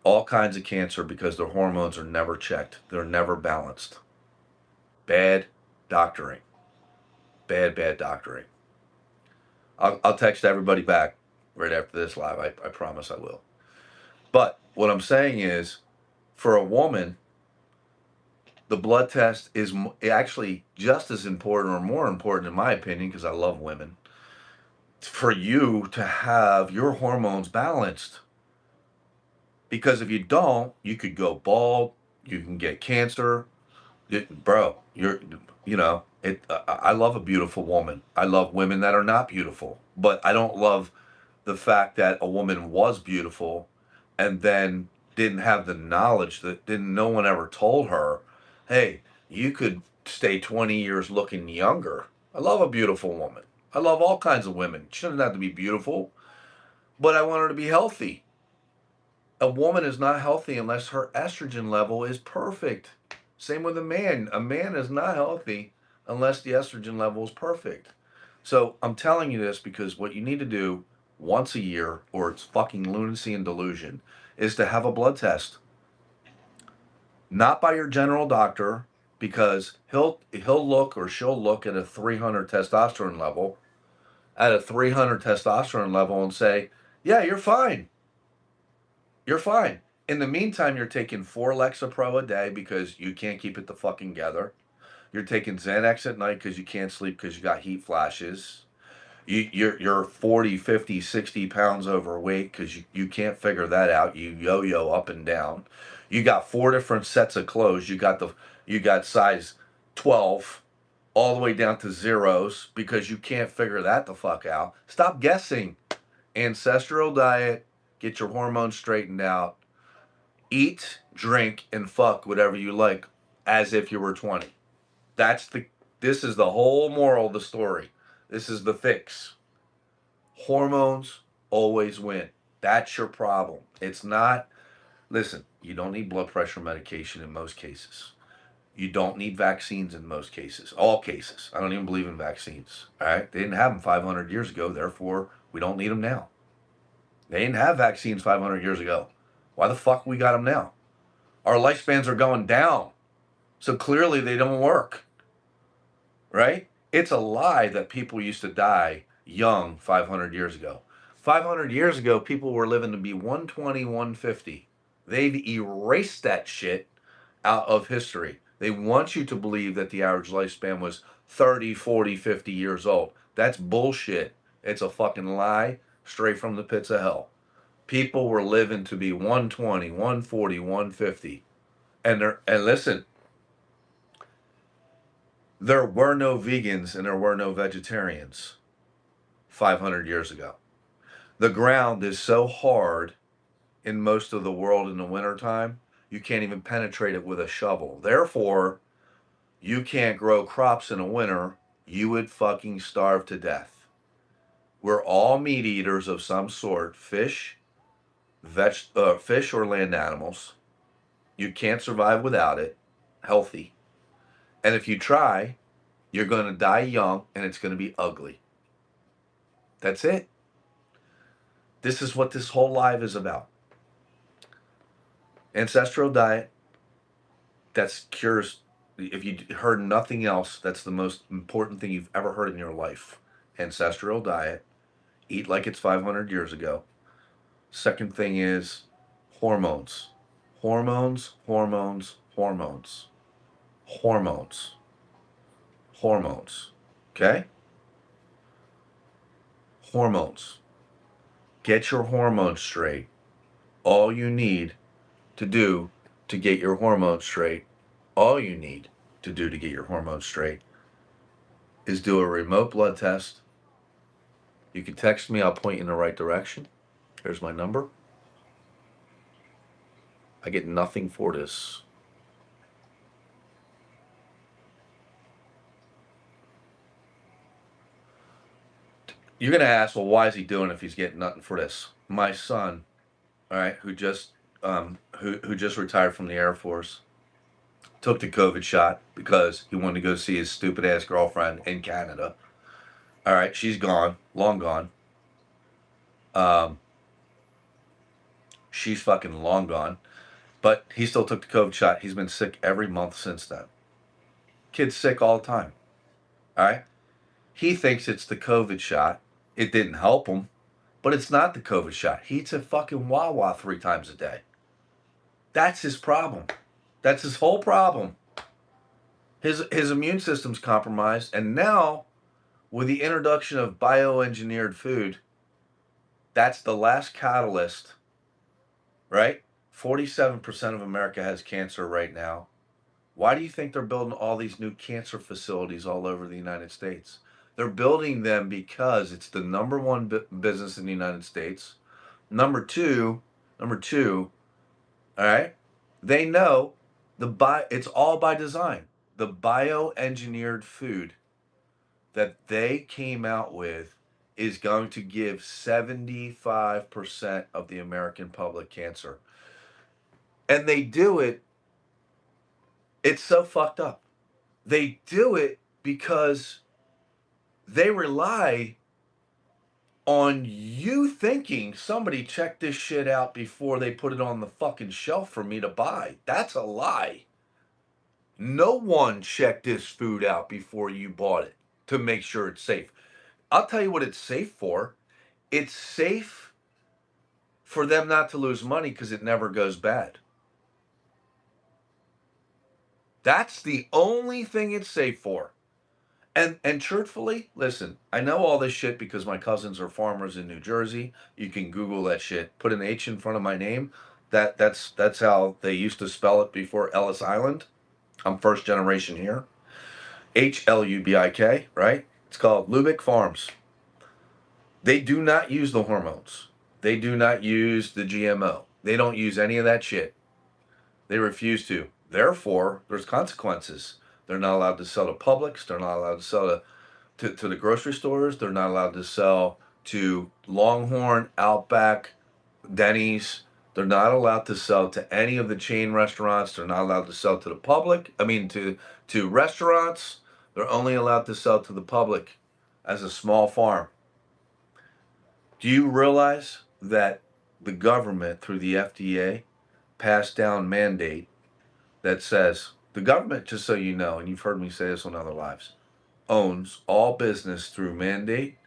all kinds of cancer because their hormones are never checked. They're never balanced. Bad doctoring. Bad doctoring. I'll text everybody back right after this live. I promise I will. But what I'm saying is, for a woman, the blood test is actually just as important or more important, in my opinion, because I love women, for you to have your hormones balanced. Because if you don't, you could go bald, you can get cancer. Bro, I love a beautiful woman. I love women that are not beautiful, but I don't love the fact that a woman was beautiful and then didn't have the knowledge that didn't no one ever told her, hey, you could stay 20 years looking younger. I love a beautiful woman. I love all kinds of women. She doesn't have to be beautiful, but I want her to be healthy. A woman is not healthy unless her estrogen level is perfect. Same with a man. A man is not healthy unless the estrogen level is perfect. So I'm telling you this because what you need to do once a year, or it's fucking lunacy and delusion, is to have a blood test. Not by your general doctor, because he'll look or she'll look at a 300 testosterone level, and say, yeah, you're fine. You're fine. In the meantime, you're taking 4 Lexapro a day because you can't keep it the fucking together. You're taking Xanax at night because you can't sleep because you got heat flashes. You're 40, 50, 60 pounds overweight because you can't figure that out. You yo-yo up and down. You got 4 different sets of clothes. You got size 12 all the way down to zeros because you can't figure that the fuck out. Stop guessing. Ancestral diet, get your hormones straightened out. Eat, drink, and fuck whatever you like as if you were 20. This is the whole moral of the story. This is the fix. Hormones always win. That's your problem. It's not, listen, you don't need blood pressure medication in most cases. You don't need vaccines in most cases. All cases. I don't even believe in vaccines. All right? They didn't have them 500 years ago. Therefore, we don't need them now. They didn't have vaccines 500 years ago. Why the fuck we got them now? Our lifespans are going down. So clearly they don't work. Right? It's a lie that people used to die young 500 years ago. 500 years ago, people were living to be 120, 150. They've erased that shit out of history. They want you to believe that the average lifespan was 30, 40, 50 years old. That's bullshit. It's a fucking lie straight from the pits of hell. People were living to be 120, 140, 150. And listen, there were no vegans and there were no vegetarians 500 years ago. The ground is so hard in most of the world in the wintertime, you can't even penetrate it with a shovel. Therefore, you can't grow crops in the winter. You would fucking starve to death. We're all meat eaters of some sort, fish or land animals. You can't survive without it, healthy. And if you try, you're going to die young and it's going to be ugly. That's it. This is what this whole live is about. Ancestral diet, that's cures. If you heard nothing else, that's the most important thing you've ever heard in your life. Ancestral diet, eat like it's 500 years ago. Second thing is hormones. Hormones, hormones, hormones. Hormones. Hormones. Okay? Hormones. Get your hormones straight. All you need to do to get your hormones straight, all you need to do to get your hormones straight is do a remote blood test. You can text me, I'll point you in the right direction. Here's my number. I get nothing for this. You're going to ask, well, why is he doing it if he's getting nothing for this? My son, all right, who just retired from the Air Force, took the COVID shot because he wanted to go see his stupid ass girlfriend in Canada. All right, she's gone, long gone. She's fucking long gone. But he still took the COVID shot. He's been sick every month since then. Kid's sick all the time. All right? He thinks it's the COVID shot. It didn't help him, but it's not the COVID shot. He eats a fucking Wawa 3 times a day. That's his problem. That's his whole problem. His immune system's compromised, and now with the introduction of bioengineered food, that's the last catalyst, right? 47% of America has cancer right now. Why do you think they're building all these new cancer facilities all over the United States? They're building them because it's the number one business in the United States. Number two, all right, they know it's all by design. The bioengineered food that they came out with is going to give 75% of the American public cancer. And they do it, it's so fucked up. They do it because they rely on you thinking somebody checked this shit out before they put it on the fucking shelf for me to buy. That's a lie. No one checked this food out before you bought it to make sure it's safe. I'll tell you what it's safe for. It's safe for them not to lose money because it never goes bad. That's the only thing it's safe for. And truthfully, listen, I know all this shit because my cousins are farmers in New Jersey. You can Google that shit. Put an H in front of my name. That's how they used to spell it before Ellis Island. I'm first generation here. Hlubik, right? It's called Lubik Farms. They do not use the hormones. They do not use the GMO. They don't use any of that shit. They refuse to. Therefore, there's consequences. They're not allowed to sell to Publix. They're not allowed to sell to the grocery stores. They're not allowed to sell to Longhorn, Outback, Denny's. They're not allowed to sell to any of the chain restaurants. They're not allowed to sell to the public. I mean, to restaurants. They're only allowed to sell to the public as a small farm. Do you realize that the government, through the FDA, passed down mandate that says the government, just so you know, and you've heard me say this on other lives, owns all business through mandate,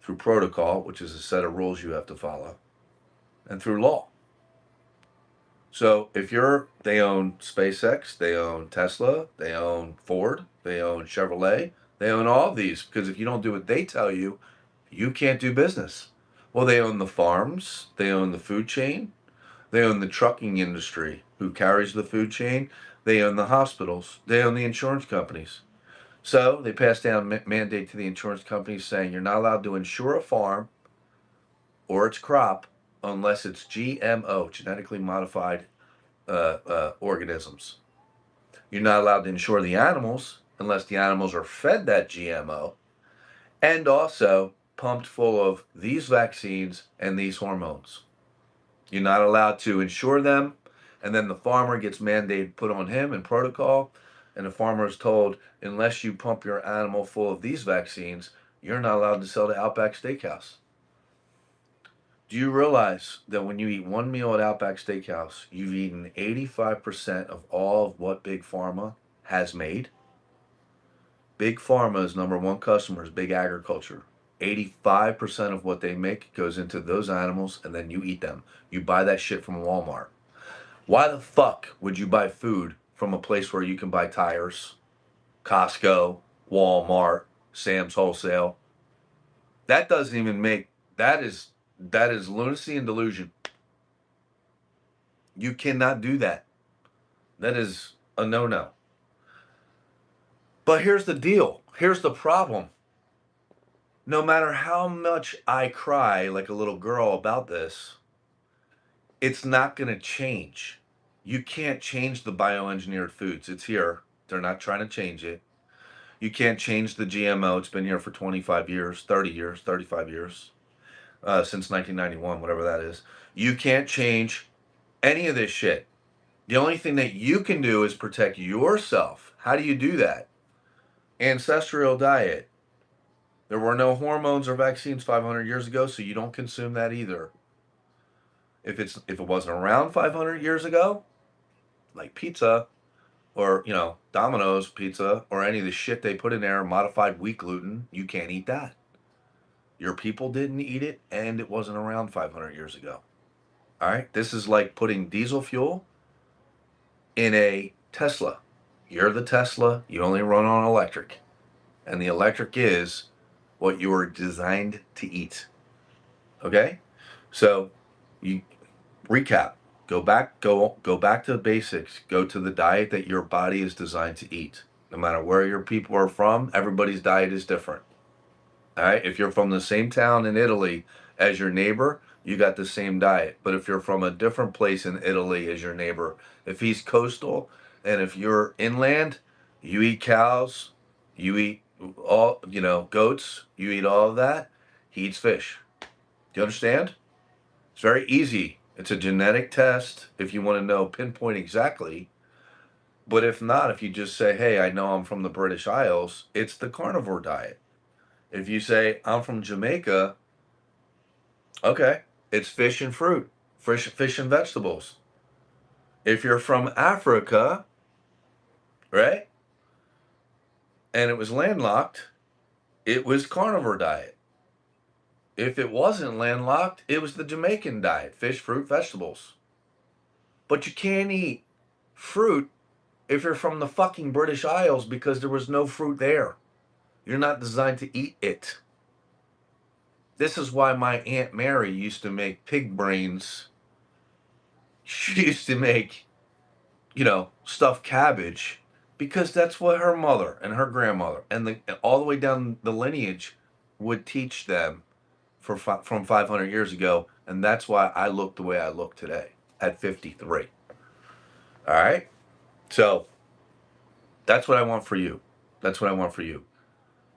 through protocol, which is a set of rules you have to follow, and through law. So if they own SpaceX, they own Tesla, they own Ford, they own Chevrolet, they own all of these, because if you don't do what they tell you, you can't do business. Well, they own the farms, they own the food chain, they own the trucking industry who carries the food chain, they own the hospitals, they own the insurance companies. So they passed down a mandate to the insurance companies saying you're not allowed to insure a farm or its crop unless it's GMO, genetically modified organisms. You're not allowed to insure the animals unless the animals are fed that GMO and also pumped full of these vaccines and these hormones. You're not allowed to insure them, and then the farmer gets mandated put on him in protocol, and the farmer is told, unless you pump your animal full of these vaccines, you're not allowed to sell to Outback Steakhouse. Do you realize that when you eat one meal at Outback Steakhouse, you've eaten 85% of all of what Big Pharma has made? Big Pharma's number one customer is big agriculture. 85% of what they make goes into those animals, and then you eat them. You buy that shit from Walmart. Why the fuck would you buy food from a place where you can buy tires? Costco, Walmart, Sam's Wholesale. That doesn't even make, that is lunacy and delusion. You cannot do that. That is a no-no. But here's the deal. Here's the problem. No matter how much I cry like a little girl about this, it's not going to change. You can't change the bioengineered foods. It's here. They're not trying to change it. You can't change the GMO. It's been here for 25 years, 30 years, 35 years, since 1991, whatever that is. You can't change any of this shit. The only thing that you can do is protect yourself. How do you do that? Ancestral diet. There were no hormones or vaccines 500 years ago, so you don't consume that either. If it wasn't around 500 years ago, like pizza or Domino's pizza or any of the shit they put in there, modified wheat gluten, you can't eat that. Your people didn't eat it, and it wasn't around 500 years ago. All right, this is like putting diesel fuel in a Tesla. You're the Tesla. You only run on electric, and the electric is what you were designed to eat. Okay, so you recap. Go back to the basics. Go to the diet that your body is designed to eat. No matter where your people are from, everybody's diet is different. All right. If you're from the same town in Italy as your neighbor, you got the same diet. But if you're from a different place in Italy as your neighbor, if he's coastal and if you're inland, you eat cows, you eat all, goats, you eat all of that. He eats fish. Do you understand? It's very easy. It's a genetic test if you want to know pinpoint exactly. But if not, if you just say, hey, I know I'm from the British Isles, it's the carnivore diet. If you say, I'm from Jamaica, okay, it's fish and fruit, fish and vegetables. If you're from Africa, right, and it was landlocked, it was carnivore diet. If it wasn't landlocked, it was the Jamaican diet, fish, fruit, vegetables. But you can't eat fruit if you're from the fucking British Isles because there was no fruit there. You're not designed to eat it. This is why my Aunt Mary used to make pig brains. She used to make, stuffed cabbage because that's what her mother and her grandmother and all the way down the lineage would teach them from 500 years ago. And that's why I look the way I look today at 53. All right. So that's what I want for you. That's what I want for you.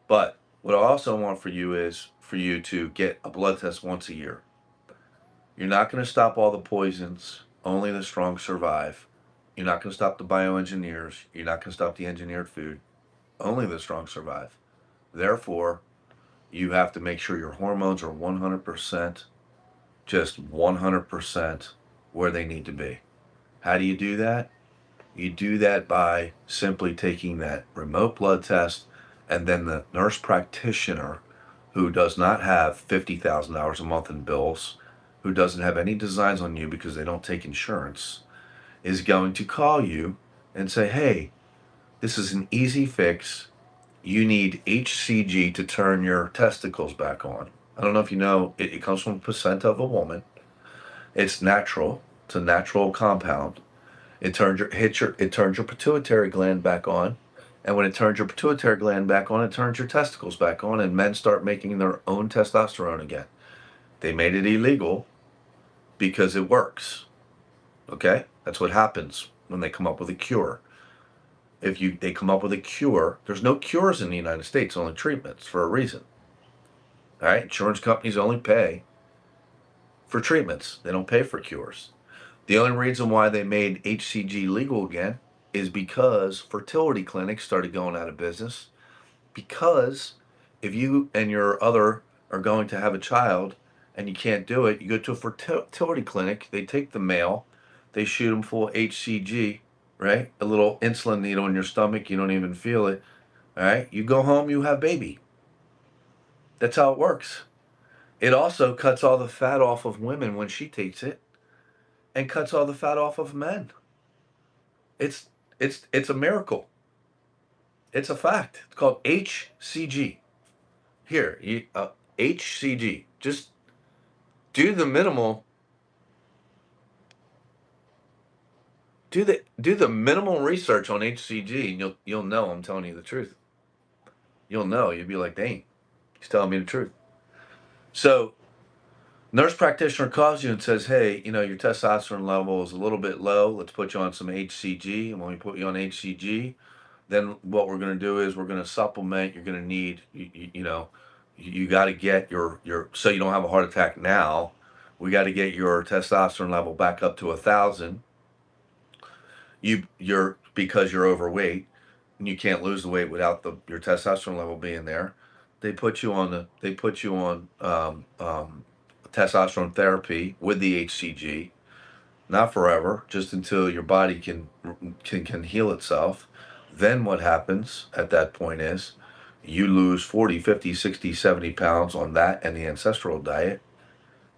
But what I also want for you is for you to get a blood test once a year. You're not going to stop all the poisons. Only the strong survive. You're not going to stop the bioengineers. You're not going to stop the engineered food. Only the strong survive. Therefore, you have to make sure your hormones are 100%, just 100% where they need to be. How do you do that? You do that by simply taking that remote blood test, and then the nurse practitioner who does not have $50,000 a month in bills, who doesn't have any designs on you because they don't take insurance, is going to call you and say, hey, this is an easy fix. You need HCG to turn your testicles back on. I don't know if you know, it comes from a placenta of a woman. It's natural. It's a natural compound. It turns your pituitary gland back on. And when it turns your pituitary gland back on, it turns your testicles back on, and men start making their own testosterone again. They made it illegal because it works. Okay? That's what happens when they come up with a cure. If they come up with a cure, there's no cures in the United States, only treatments for a reason. All right? Insurance companies only pay for treatments. They don't pay for cures. The only reason why they made HCG legal again is because fertility clinics started going out of business. Because if you and your other are going to have a child and you can't do it, you go to a fertility clinic, they take the male, they shoot him full of HCG, right? A little insulin needle in your stomach, you don't even feel it, all right? You go home, you have baby. That's how it works. It also cuts all the fat off of women when she takes it, and cuts all the fat off of men. It's it's a miracle. It's a fact. It's called HCG. Here, HCG. Just do the minimal. Do the minimal research on HCG, and you'll know I'm telling you the truth. You'll know. You'll be like, dang, he's telling me the truth. So, nurse practitioner calls you and says, hey, your testosterone level is a little bit low. Let's put you on some HCG. And when we put you on HCG, then what we're going to do is we're going to supplement. You're going to need, you got to get your, so you don't have a heart attack now. We got to get your testosterone level back up to 1,000. Because you're overweight and you can't lose the weight without your testosterone level being there. They put you on testosterone therapy with the HCG, not forever, just until your body can heal itself. Then what happens at that point is you lose 40, 50, 60, 70 pounds on that and the ancestral diet.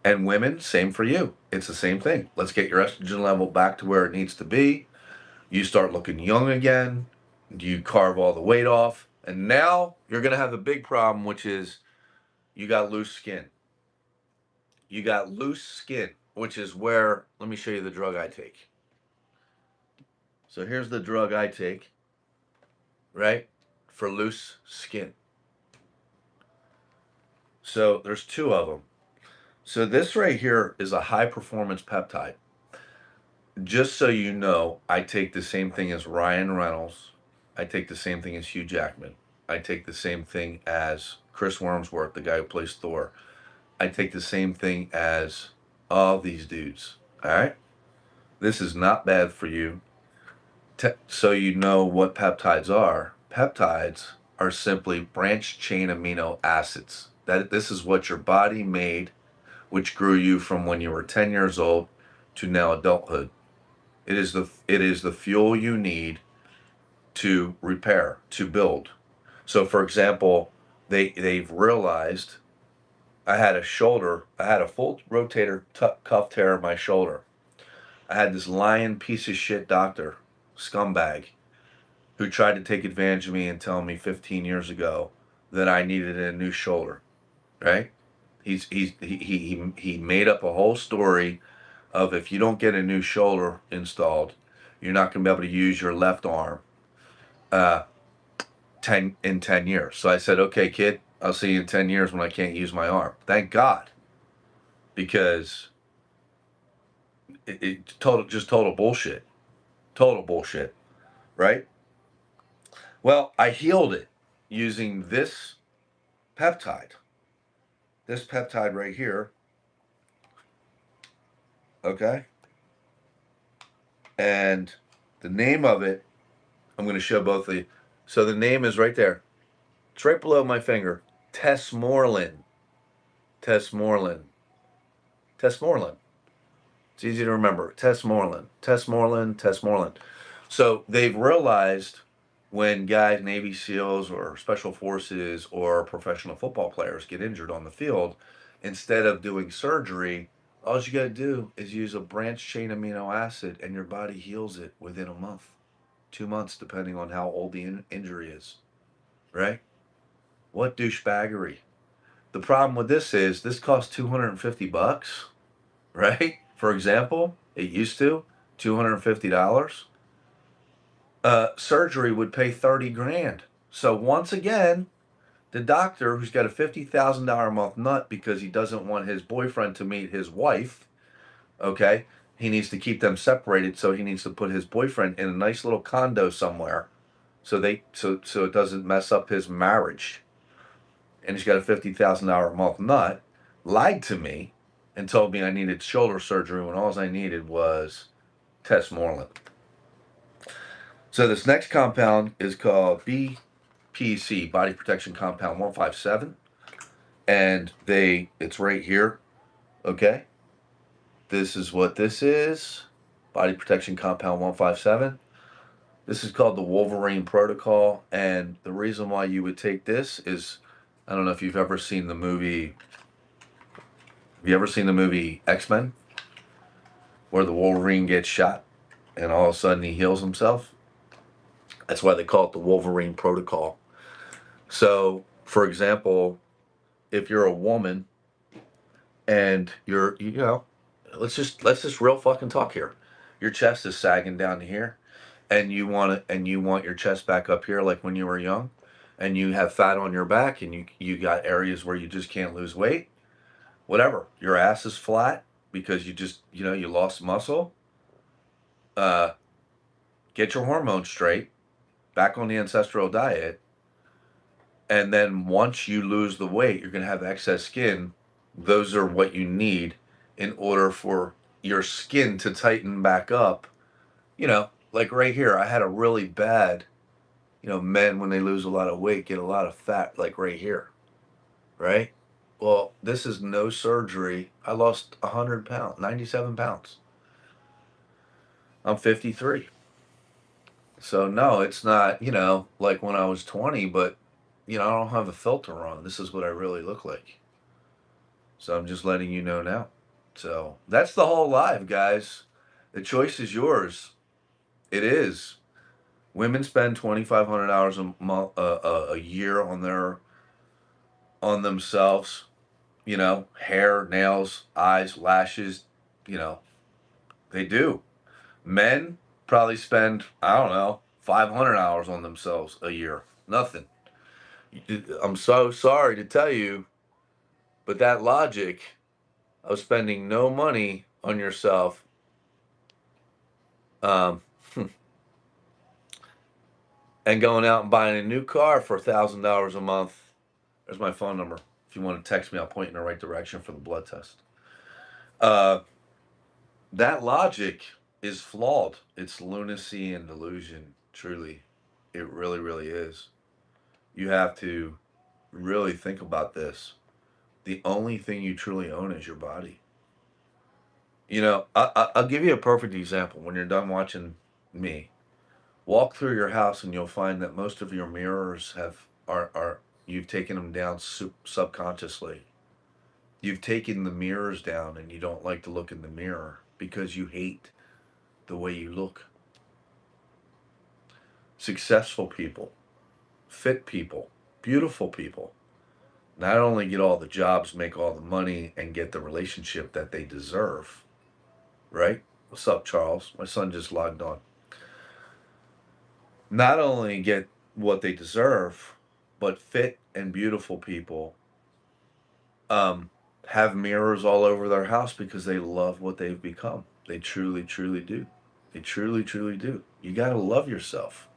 And women, same for you. It's the same thing. Let's get your estrogen level back to where it needs to be. You start looking young again. You carve all the weight off. And now you're going to have a big problem, which is you got loose skin. You got loose skin, which is where, let me show you the drug I take. So here's the drug I take, right? For loose skin. So there's two of them. So this right here is a high performance peptide. Just so you know, I take the same thing as Ryan Reynolds. I take the same thing as Hugh Jackman. I take the same thing as Chris Wormsworth, the guy who plays Thor. I take the same thing as all these dudes. All right? This is not bad for you. So you know what peptides are. Peptides are simply branched chain amino acids. This is what your body made, which grew you from when you were 10 years old to now adulthood. It is the fuel you need to repair, to build. So for example, they've realized I had a full rotator cuff tear in my shoulder. I had this lying piece of shit doctor, scumbag, who tried to take advantage of me and tell me 15 years ago that I needed a new shoulder, right? He made up a whole story of if you don't get a new shoulder installed, you're not going to be able to use your left arm uh, 10 years. So I said, okay, kid, I'll see you in 10 years when I can't use my arm. Thank God, because total bullshit, total bullshit, right? Well, I healed it using peptide, this peptide right here, okay? And the name of it, I'm going to show both of you. So the name is right there. It's right below my finger. Tesmorlin. Tesmorlin. Tesmorlin. It's easy to remember. Tesmorlin. Tesmorlin. Tesmorlin. So they've realized when guys, Navy SEALs or Special Forces or professional football players get injured on the field, instead of doing surgery, all you got to do is use a branched chain amino acid and your body heals it within a month, 2 months, depending on how old the injury is. Right? What douchebaggery. The problem with this costs $250, right? For example, it used to $250. Surgery would pay 30 grand. So once again, the doctor who's got a $50,000 a month nut because he doesn't want his boyfriend to meet his wife, okay? He needs to keep them separated, so he needs to put his boyfriend in a nice little condo somewhere so it doesn't mess up his marriage. And he's got a $50,000 a month nut, lied to me and told me I needed shoulder surgery when all I needed was Tesmorlin. So this next compound is called BPC, Body Protection Compound 157. And it's right here, okay? This is what this is, Body Protection Compound 157. This is called the Wolverine Protocol. And the reason why you would take this is, I don't know if you've ever seen the movie, have you ever seen the movie X-Men? Where the Wolverine gets shot and all of a sudden he heals himself? That's why they call it the Wolverine Protocol. So, for example, if you're a woman and let's just real fucking talk here. Your chest is sagging down to here, and you want your chest back up here like when you were young, and you have fat on your back, and you got areas where you just can't lose weight. Whatever. Your ass is flat because you lost muscle. Uh, get your hormones straight, back on the ancestral diet, and then once you lose the weight, you're going to have excess skin. Those are what you need in order for your skin to tighten back up. Like right here, I had a really bad, men when they lose a lot of weight get a lot of fat, like right here, right? Well, this is no surgery. I lost 100 pounds, 97 pounds. I'm 53. So, no, it's not, like when I was 20, but, I don't have a filter on. This is what I really look like. So, I'm just letting you know now. So, that's the whole live, guys. The choice is yours. It is. Women spend 2,500 hours a month, a year on themselves. Hair, nails, eyes, lashes. You know, they do. Men probably spend, I don't know, 500 hours on themselves a year. Nothing. I'm so sorry to tell you, but that logic of spending no money on yourself, um, and going out and buying a new car for $1,000 a month. There's my phone number. If you want to text me, I'll point in the right direction for the blood test. Uh, that logic is flawed. It's lunacy and delusion. Truly, it really, really is. You have to really think about this. The only thing you truly own is your body. I'll give you a perfect example. When you're done watching me, walk through your house and you'll find that most of your mirrors are you've taken them down subconsciously. You've taken the mirrors down and you don't like to look in the mirror because you hate the way you look. Successful people, fit people, beautiful people not only get all the jobs, make all the money, and get the relationship that they deserve, right? What's up, Charles? My son just logged on. Not only get what they deserve, but fit and beautiful people um, have mirrors all over their house because they love what they've become. They truly, truly do. They truly, truly do. You got to love yourself.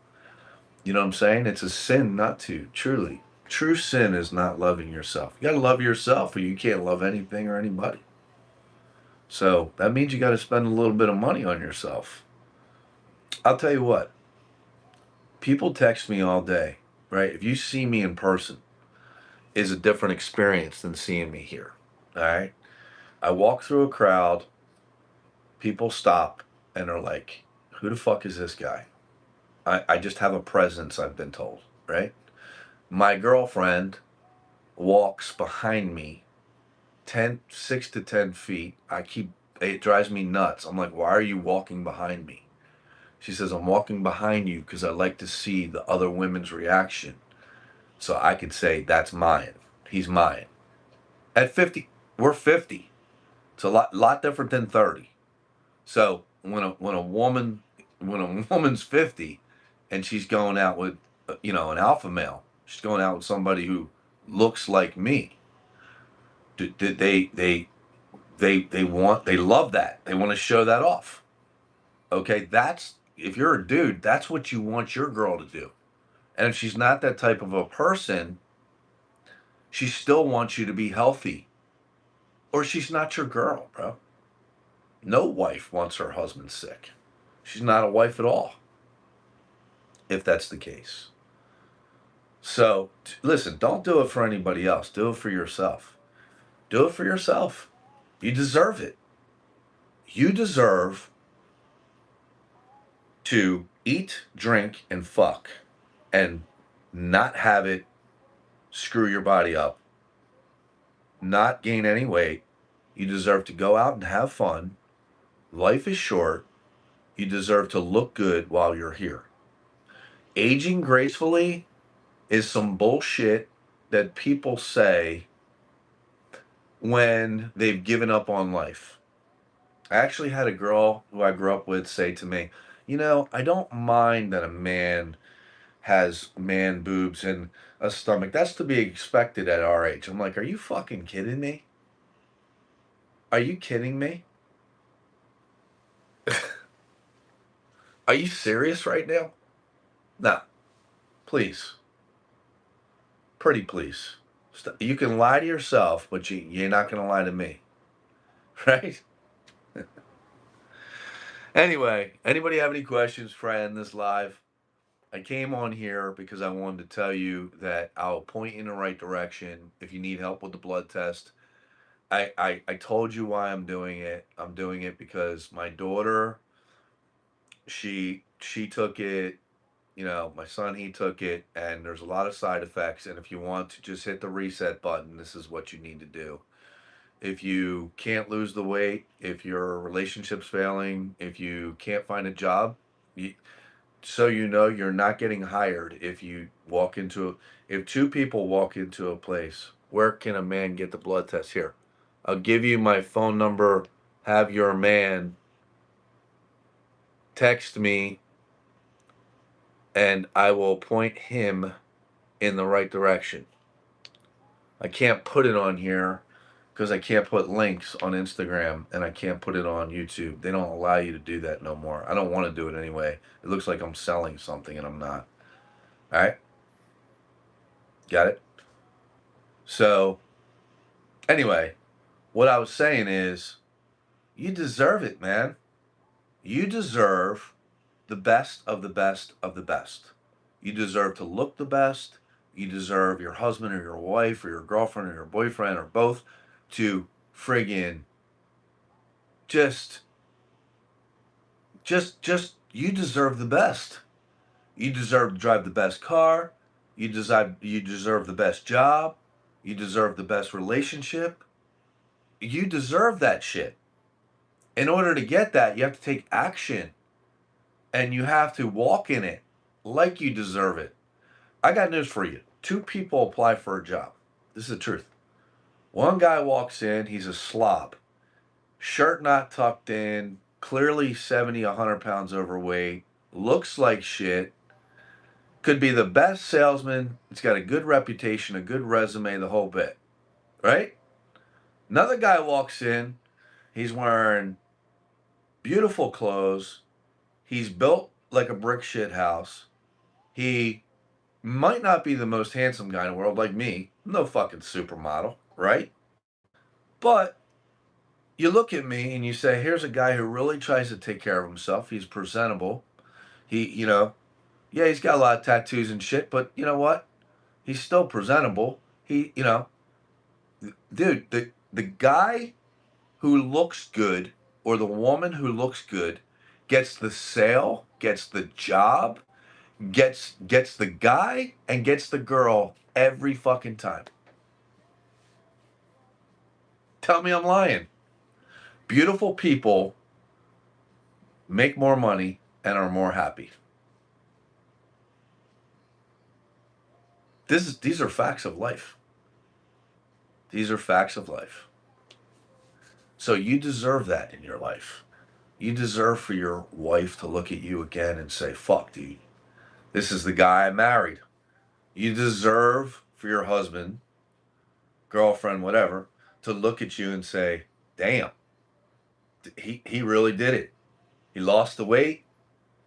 You know what I'm saying? It's a sin not to, truly. True sin is not loving yourself. You got to love yourself or you can't love anything or anybody. So that means you got to spend a little bit of money on yourself. I'll tell you what, people text me all day, right? If you see me in person, is a different experience than seeing me here. All right. I walk through a crowd, people stop and are like, who the fuck is this guy? I just have a presence, I've been told, right? My girlfriend walks behind me 6 to 10 feet. It drives me nuts. I'm like, why are you walking behind me? She says, I'm walking behind you because I like to see the other women's reaction. So I could say, that's mine. He's mine. At 50, we're 50. It's a lot different than 30. So when a woman's 50 and she's going out with an alpha male, she's going out with somebody who looks like me. They love that. They want to show that off. Okay, that's if you're a dude, that's what you want your girl to do. And if she's not that type of a person, she still wants you to be healthy. Or she's not your girl, bro. No wife wants her husband sick. She's not a wife at all, if that's the case. So, listen, don't do it for anybody else. Do it for yourself. Do it for yourself. You deserve it. You deserve to eat, drink, and fuck and not have it screw your body up, not gain any weight. You deserve to go out and have fun. Life is short. You deserve to look good while you're here. Aging gracefully is some bullshit that people say when they've given up on life. I actually had a girl who I grew up with say to me, I don't mind that a man has man boobs and a stomach. That's to be expected at our age. I'm like, are you fucking kidding me? Are you kidding me? Are you serious right now? No, please. Pretty please. You can lie to yourself, but you're not going to lie to me. Right? Anyway, anybody have any questions for I end this live? I came on here because I wanted to tell you that I'll point you in the right direction if you need help with the blood test. I told you why I'm doing it. I'm doing it because my daughter, she took it, you know, my son, he took it, and there's a lot of side effects. And if you want to just hit the reset button, this is what you need to do. If you can't lose the weight, if your relationship's failing, if you can't find a job, you, so you know you're not getting hired if you walk into if two people walk into a place, where can a man get the blood test? Here, I'll give you my phone number. Have your man text me, and I will point him in the right direction. I can't put it on here because I can't put links on Instagram and I can't put it on YouTube. They don't allow you to do that no more. I don't want to do it anyway. It looks like I'm selling something and I'm not. All right? Got it? So, anyway, what I was saying is, you deserve it, man. You deserve the best of the best of the best. You deserve to look the best. You deserve your husband or your wife or your girlfriend or your boyfriend or both to friggin' just you deserve the best. You deserve to drive the best car. You deserve the best job. You deserve the best relationship. You deserve that shit. In order to get that, you have to take action and you have to walk in it like you deserve it. I got news for you. Two people apply for a job. This is the truth. One guy walks in, he's a slob. Shirt not tucked in, clearly 70, 100 pounds overweight, looks like shit, could be the best salesman. He's got a good reputation, a good resume, the whole bit, right? Another guy walks in, he's wearing beautiful clothes, he's built like a brick shit house, he might not be the most handsome guy in the world, like me, no fucking supermodel, right? But you look at me and you say, here's a guy who really tries to take care of himself. He's presentable. Yeah, he's got a lot of tattoos and shit, but you know what? He's still presentable. Dude, the guy who looks good or the woman who looks good gets the sale, gets the job, gets the guy and gets the girl every fucking time. Tell me I'm lying. Beautiful people make more money and are more happy. These are facts of life. These are facts of life. So you deserve that in your life. You deserve for your wife to look at you again and say, fuck, dude, this is the guy I married. You deserve for your husband, girlfriend, whatever, to look at you and say, damn, he really did it. He lost the weight,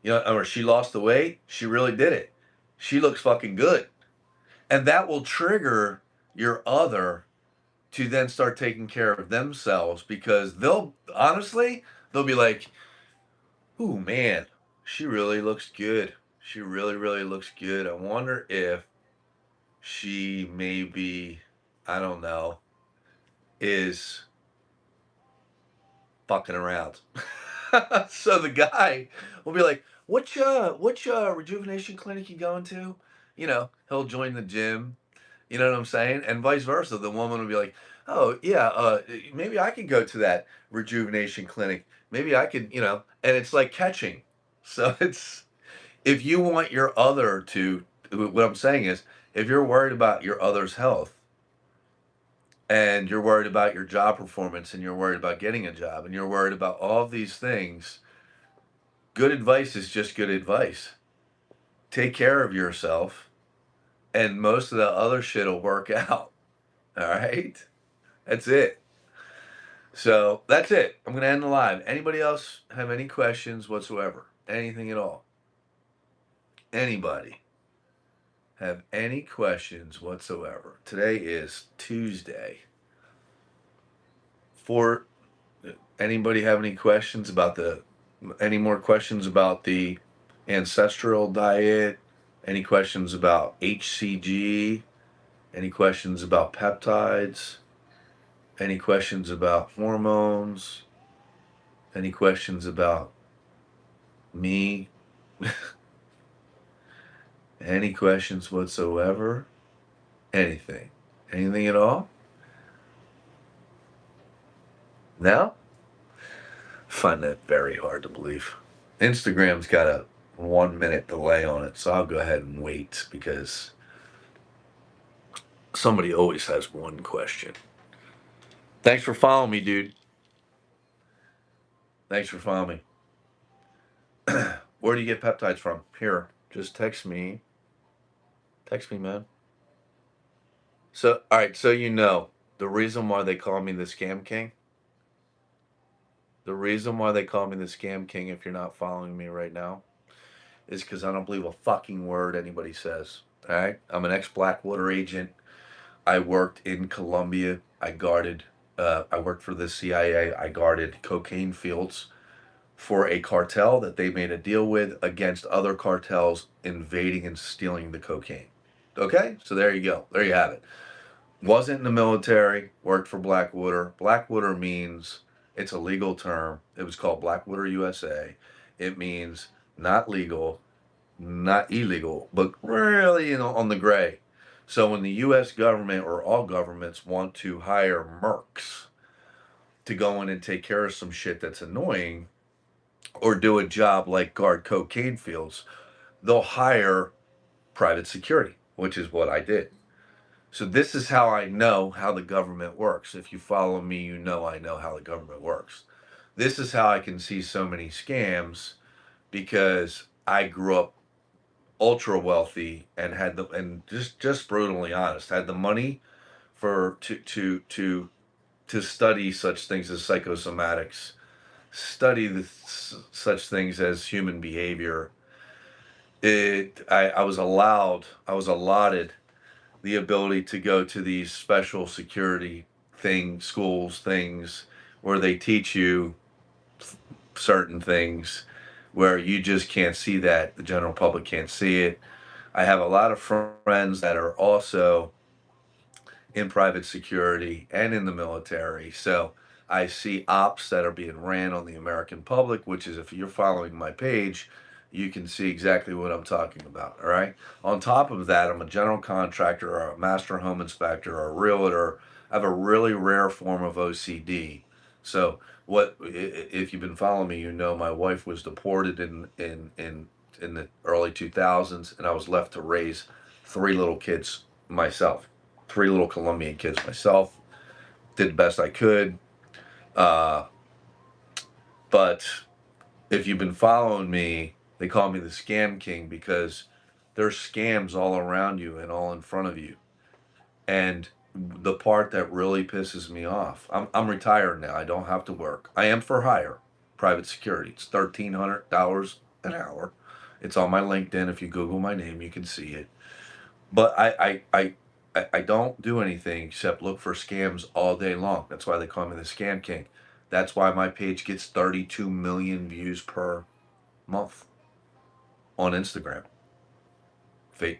or she lost the weight. She really did it. She looks fucking good. And that will trigger your other to then start taking care of themselves because they'll be like, ooh, man, she really looks good. She really, really looks good. I wonder if she maybe, I don't know, is fucking around. So the guy will be like, which rejuvenation clinic you going to? He'll join the gym. You know what I'm saying? And vice versa. The woman will be like, oh yeah, maybe I could go to that rejuvenation clinic. Maybe I could, and it's like catching. So it's if you want your other to, what I'm saying is, if you're worried about your other's health and you're worried about your job performance and you're worried about getting a job and you're worried about all of these things, good advice is just good advice. Take care of yourself and most of the other shit will work out. All right? That's it. So that's it. I'm going to end the live. Anybody else have any questions whatsoever? Anything at all? Anybody have any questions whatsoever? Today is Tuesday. For anybody have any questions about any more questions about the ancestral diet, Any questions about HCG? Any questions about peptides? Any questions about hormones? Any questions about me? Any questions whatsoever? Anything? Anything at all? No? Find that very hard to believe. Instagram's got a 1 minute delay on it, so I'll go ahead and wait because somebody always has one question. Thanks for following me, dude. Thanks for following me. Where do you get peptides from? Here, just text me. Text me, man. So, all right, so the reason why they call me the Scam King, the reason why they call me the Scam King, if you're not following me right now, is because I don't believe a fucking word anybody says. All right? I'm an ex-Blackwater agent. I worked in Colombia. I worked for the CIA. I guarded cocaine fields for a cartel that they made a deal with against other cartels invading and stealing the cocaine. Okay? So there you go. There you have it. Wasn't in the military, worked for Blackwater. Blackwater means, it's a legal term. It was called Blackwater USA. It means not legal, not illegal, but really, on the gray. So when the U.S. government or all governments want to hire mercs to go in and take care of some shit that's annoying or do a job like guard cocaine fields, they'll hire private security, which is what I did. So this is how I know how the government works. If you follow me, you know I know how the government works. This is how I can see so many scams, because I grew up ultra wealthy and had just brutally honest, had the money for to study such things as psychosomatics, study such things as human behavior. I was allotted the ability to go to these special security schools, things where they teach you certain things where you just can't see that. The general public can't see it. I have a lot of friends that are also in private security and in the military. So I see ops that are being ran on the American public, which is, if you're following my page, you can see exactly what I'm talking about. All right. On top of that, I'm a general contractor or a master home inspector or a realtor. I have a really rare form of OCD. So if you've been following me, my wife was deported in the early 2000s, and I was left to raise three little kids myself, three little Colombian kids myself. Did the best I could. Uh, but if you've been following me, they call me the Scam King because there's scams all around you and all in front of you. And the part that really pisses me off, I'm retired now. I don't have to work. I am for hire, private security. It's $1,300 an hour. It's on my LinkedIn. If you Google my name, you can see it. But I don't do anything except look for scams all day long. That's why they call me the Scam King. That's why my page gets 32 million views per month on Instagram,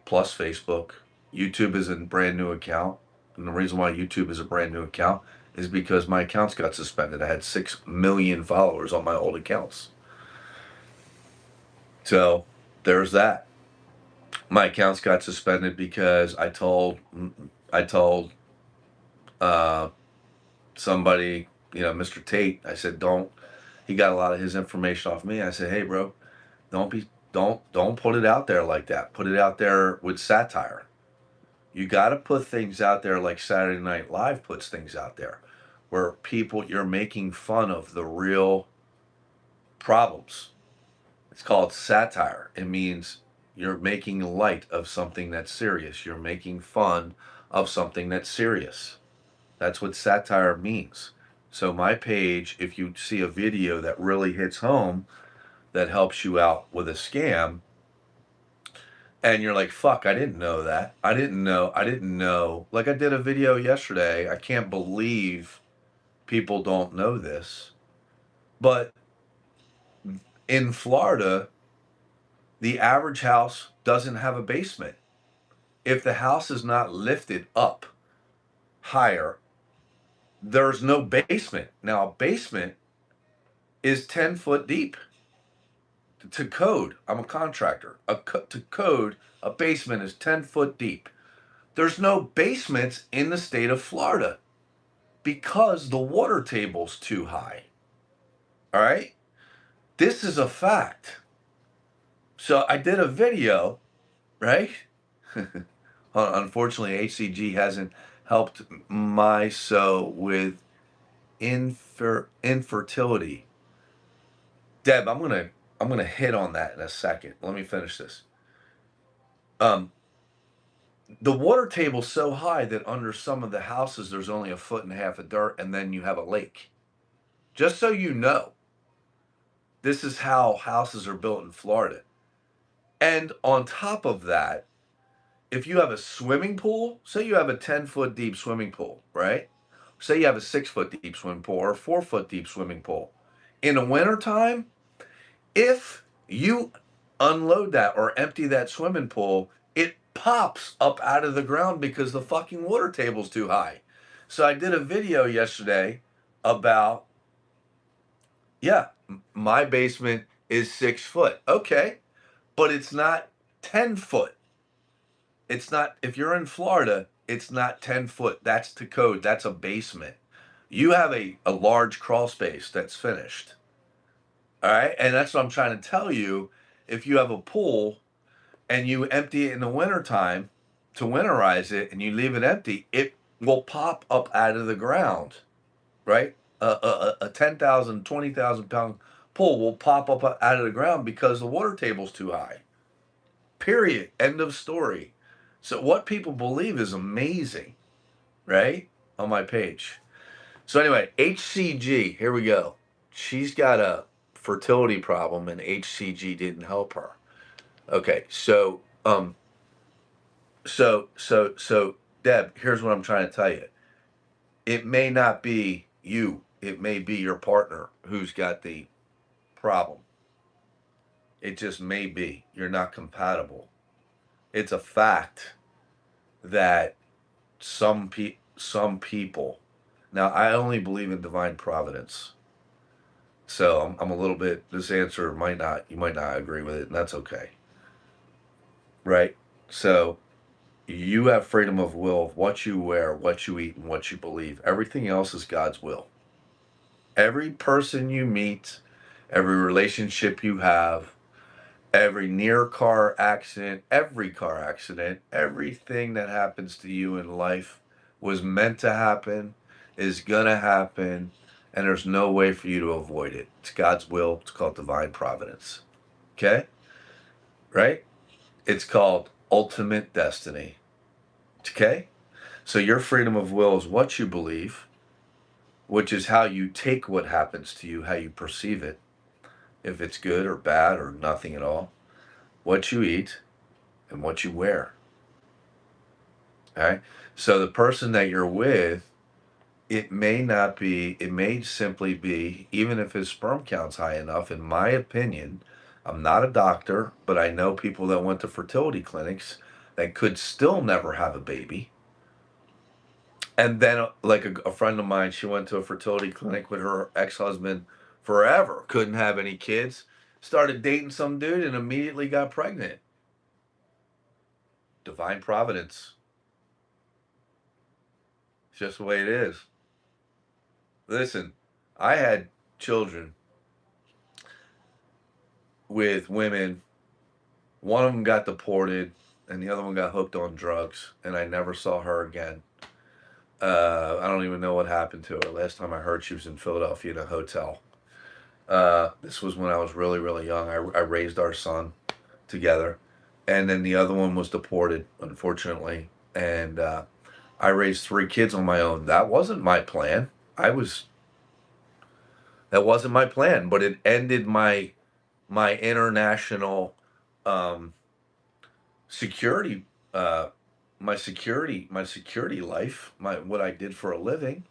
plus Facebook. YouTube is a brand new account. And the reason why YouTube is a brand new account is because my accounts got suspended. I had 6 million followers on my old accounts. So there's that. My accounts got suspended because I told somebody, Mr. Tate, I said, don't, he got a lot of his information off me. I said, hey, bro, don't put it out there like that. Put it out there with satire. You got to put things out there like Saturday Night Live puts things out there, where you're making fun of the real problems. It's called satire. It means you're making light of something that's serious. You're making fun of something that's serious. That's what satire means. So my page, if you see a video that really hits home, that helps you out with a scam, and you're like, fuck, I didn't know that. I didn't know. Like, I did a video yesterday. I can't believe people don't know this. But in Florida, The average house doesn't have a basement. If the house is not lifted up higher, there's no basement. Now, a basement is 10 foot deep. To code, I'm a contractor. To code, a basement is 10 foot deep. There's no basements in the state of Florida because the water table's too high. All right? This is a fact. So I did a video, right? Unfortunately, HCG hasn't helped my with infertility. Deb, I'm gonna hit on that in a second. Let me finish this. The water table's so high that under some of the houses there's only a foot and a half of dirt, and then you have a lake. Just so you know, this is how houses are built in Florida. And on top of that, if you have a swimming pool, say you have a 10-foot deep swimming pool, right? Say you have a 6-foot deep swimming pool or a 4-foot deep swimming pool. In the wintertime, if you unload that or empty that swimming pool, it pops up out of the ground because the fucking water table's too high. So I did a video yesterday about, yeah, my basement is 6 foot. Okay, but it's not 10 foot. It's not, if you're in Florida, it's not 10 foot. That's to code. That's a basement. You have a large crawl space that's finished. All right. And that's what I'm trying to tell you. If you have a pool and you empty it in the wintertime to winterize it and you leave it empty, it will pop up out of the ground, right? A 10,000, 20,000 pound pool will pop up out of the ground because the water table's too high. Period. End of story. So what people believe is amazing, right? On my page. So anyway, HCG, here we go. She's got a fertility problem and HCG didn't help her. Okay, so Deb, here's what I'm trying to tell you. It may not be you. It may be your partner who's got the problem. It just may be. You're not compatible. It's a fact that some people. Now, I only believe in divine providence. So I'm a little bit. This answer you might not agree with it, and that's okay. Right? So you have freedom of will of what you wear, what you eat, and what you believe. Everything else is God's will. Every person you meet, every relationship you have, every near car accident, everything that happens to you in life was meant to happen, is gonna happen, and there's no way for you to avoid it. It's God's will. It's called divine providence. Okay? Right? It's called ultimate destiny. Okay? So your freedom of will is what you believe, which is how you take what happens to you, how you perceive it, if it's good or bad or nothing at all, what you eat, and what you wear. All right? So the person that you're with, it may simply be, even if his sperm count's high enough, in my opinion, I'm not a doctor, but I know people that went to fertility clinics that could still never have a baby. And then, like a friend of mine, she went to a fertility clinic with her ex-husband forever, couldn't have any kids, started dating some dude and immediately got pregnant. Divine providence. It's just the way it is. Listen, I had children with women. One of them got deported and the other one got hooked on drugs, and I never saw her again. I don't even know what happened to her. Last time I heard, she was in Philadelphia in a hotel. This was when I was really, really young. I raised our son together. And then the other one was deported, unfortunately. And I raised 3 kids on my own. That wasn't my plan. That wasn't my plan, but it ended my international security, my security life, what I did for a living.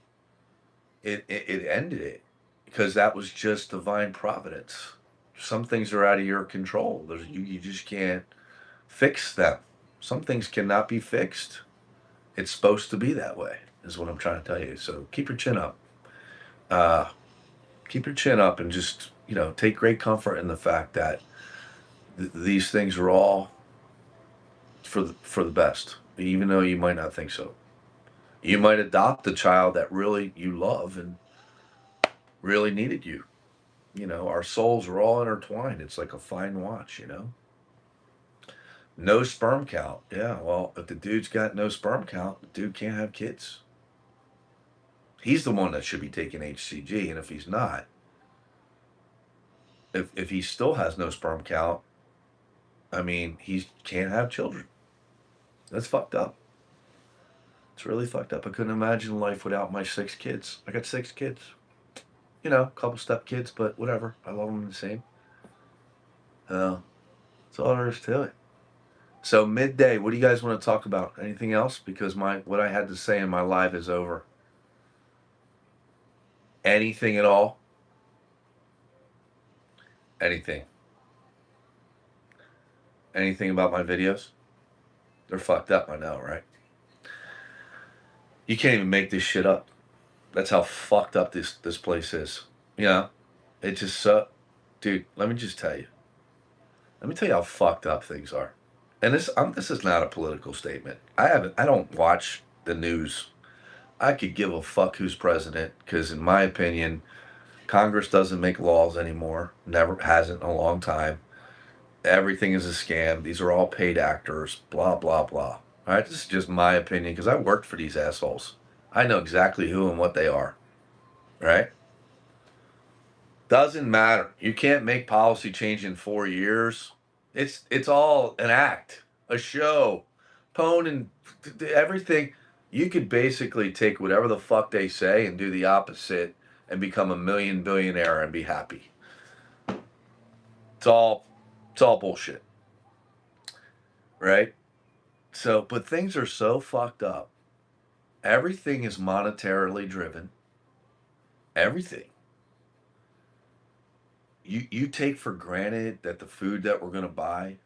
It ended it because that was just divine providence. Some things are out of your control. You just can't fix them. Some things cannot be fixed. It's supposed to be that way, is what I'm trying to tell you. So keep your chin up. Uh, keep your chin up and just, take great comfort in the fact that these things are all for the best, even though you might not think so. You might adopt a child that really you love and really needed you. Our souls are all intertwined. It's like a fine watch. No sperm count. Yeah, well, if the dude's got no sperm count, the dude can't have kids. He's the one that should be taking HCG, and if he's not, if he still has no sperm count, I mean, he can't have children. That's fucked up. It's really fucked up. I couldn't imagine life without my 6 kids. I got 6 kids. A couple step kids, but whatever. I love them the same. That's all there is to it. So midday, what do you guys want to talk about? Anything else? Because what I had to say in my live is over. Anything at all? Anything. Anything about my videos? They're fucked up, I know, right? You can't even make this shit up. That's how fucked up this place is. It just dude, let me just tell you. Let me tell you how fucked up things are. And this is not a political statement. I don't watch the news. I could give a fuck who's president, because in my opinion, Congress doesn't make laws anymore. Never hasn't in a long time. Everything is a scam. These are all paid actors. Blah blah blah. All right, this is just my opinion because I worked for these assholes. I know exactly who and what they are. Right? Doesn't matter. You can't make policy change in 4 years. It's all an act, a show, pone and everything. You could basically take whatever the fuck they say and do the opposite and become a million billionaire and be happy. It's all bullshit. Right? So, but things are so fucked up. Everything is monetarily driven. Everything. You take for granted that the food that we're going to buy,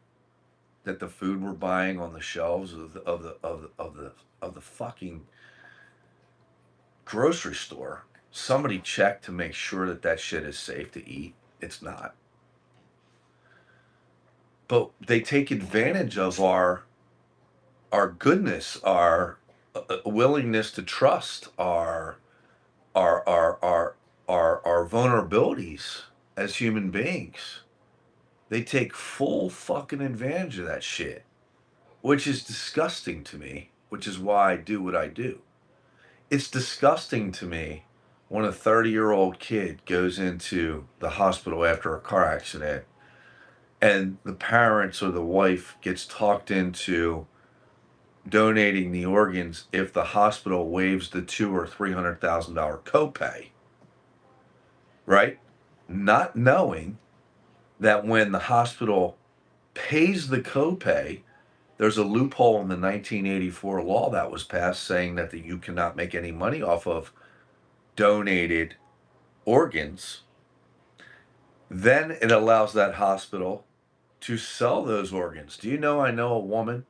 that the food we're buying on the shelves of the fucking grocery store, somebody checked to make sure that shit is safe to eat. It's not. But they take advantage of our goodness, our willingness to trust, our our our our vulnerabilities as human beings. They take full fucking advantage of that shit, which is disgusting to me, which is why I do what I do. It's disgusting to me when a 30-year-old kid goes into the hospital after a car accident and the parents or the wife gets talked into donating the organs if the hospital waives the $200,000 or $300,000 copay, right? Not knowing that when the hospital pays the copay, there's a loophole in the 1984 law that was passed saying that you cannot make any money off of donated organs. Then it allows that hospital to sell those organs. Do you know, I know a woman,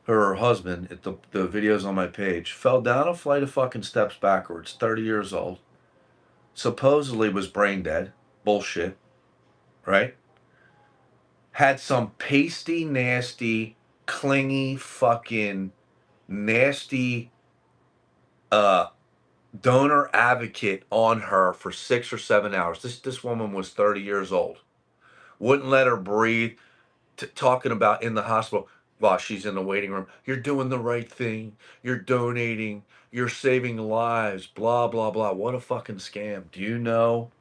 her husband, the video's on my page, fell down a flight of fucking steps backwards, 30 years old, supposedly was brain dead. Bullshit, right? Had some pasty, nasty, clingy, fucking nasty donor advocate on her for 6 or 7 hours. This woman was 30 years old. Wouldn't let her breathe. Talking about in the hospital while she's in the waiting room. You're doing the right thing. You're donating. You're saving lives. Blah blah blah. What a fucking scam. Do you know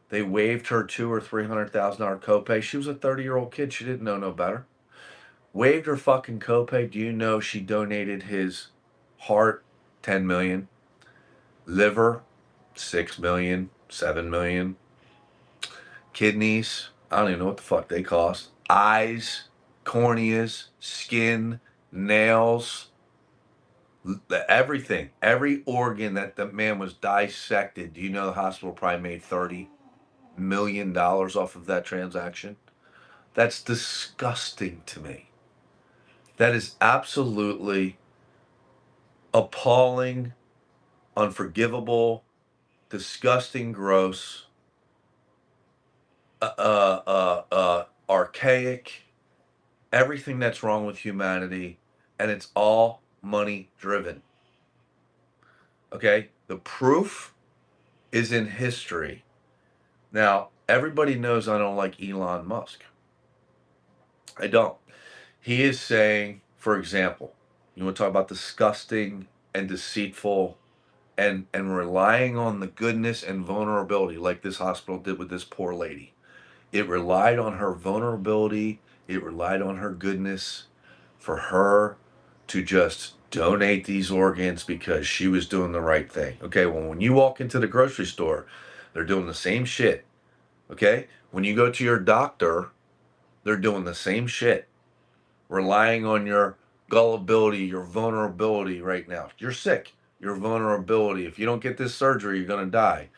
they waived her $200,000 or $300,000 copay? She was a 30-year-old kid. She didn't know no better. Waived her fucking copay. Do you know she donated his heart, 10 million, liver, 6 million, 7 million, kidneys, I don't even know what the fuck they cost, eyes, corneas, skin, nails, everything, every organ that the man was dissected. Do you know the hospital probably made 30? million off of that transaction. That's disgusting to me. That is absolutely appalling, unforgivable, disgusting, gross, archaic, everything that's wrong with humanity, and it's all money driven. Okay? The proof is in history. Now, everybody knows I don't like Elon Musk. I don't. He is saying, for example, you want to talk about disgusting and deceitful and relying on the goodness and vulnerability like this hospital did with this poor lady. It relied on her vulnerability, it relied on her goodness for her to just donate these organs because she was doing the right thing. Okay, well, when you walk into the grocery store, they're doing the same shit. Okay, when you go to your doctor, they're doing the same shit, relying on your gullibility, your vulnerability right now. You're sick, your vulnerability. If you don't get this surgery, you're going to die.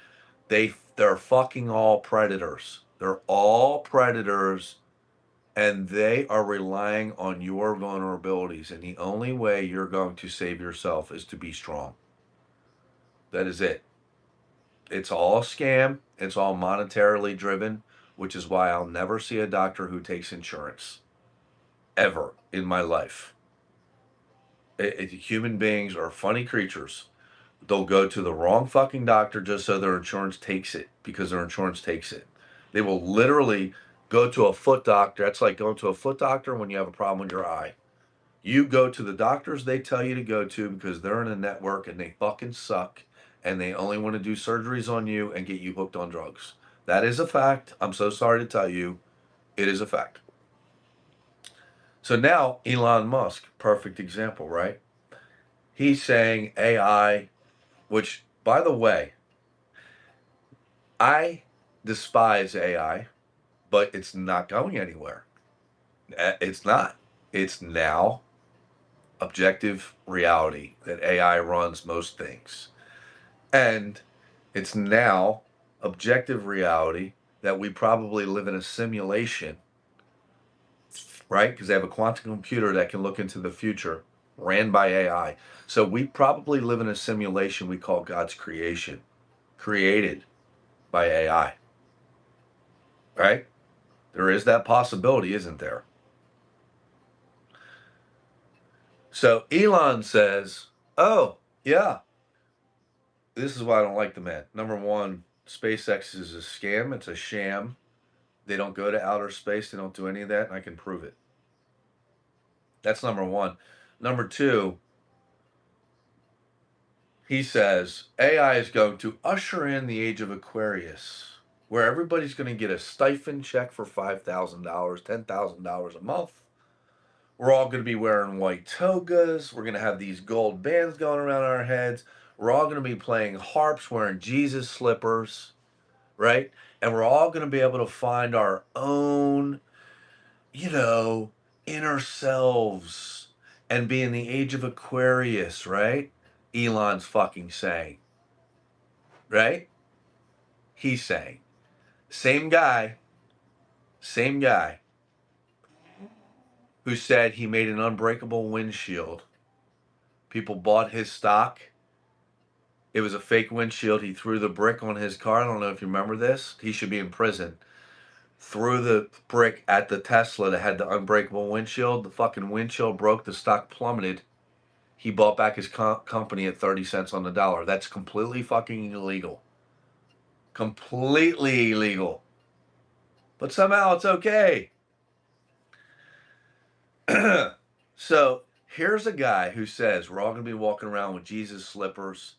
They're fucking all predators. They're all predators, and they are relying on your vulnerabilities. And the only way you're going to save yourself is to be strong. That is it. It's all a scam. It's all monetarily driven, which is why I'll never see a doctor who takes insurance ever in my life. Human beings are funny creatures. They'll go to the wrong fucking doctor just so their insurance takes it, because their insurance takes it. They will literally go to a foot doctor. That's like going to a foot doctor when you have a problem with your eye. You go to the doctors they tell you to go to because they're in a network and they fucking suck and they only want to do surgeries on you and get you hooked on drugs. That is a fact. I'm so sorry to tell you. It is a fact. So now Elon Musk, perfect example, right? He's saying AI, which, by the way, I despise AI, but it's not going anywhere. It's not. It's now objective reality that AI runs most things. And it's now objective reality that we probably live in a simulation, right? Because they have a quantum computer that can look into the future, ran by AI. So we probably live in a simulation we call God's creation, created by AI, right? There is that possibility, isn't there? So Elon says, oh, yeah, this is why I don't like the man. Number one, SpaceX is a scam. It's a sham. They don't go to outer space. They don't do any of that, and I can prove it. That's number one. Number two, he says AI is going to usher in the age of Aquarius, where everybody's going to get a stipend check for $5,000, $10,000 a month. We're all going to be wearing white togas. We're going to have these gold bands going around our heads. We're all going to be playing harps, wearing Jesus slippers, right? And we're all going to be able to find our own, you know, inner selves and be in the age of Aquarius, right? Elon's fucking saying, right? He's saying. Same guy who said he made an unbreakable windshield. People bought his stock. It was a fake windshield. He threw the brick on his car. I don't know if you remember this. He should be in prison. Threw the brick at the Tesla that had the unbreakable windshield. The fucking windshield broke. The stock plummeted. He bought back his company at 30 cents on the dollar. That's completely fucking illegal. Completely illegal. But somehow it's okay. So here's a guy who says we're all going to be walking around with Jesus slippers.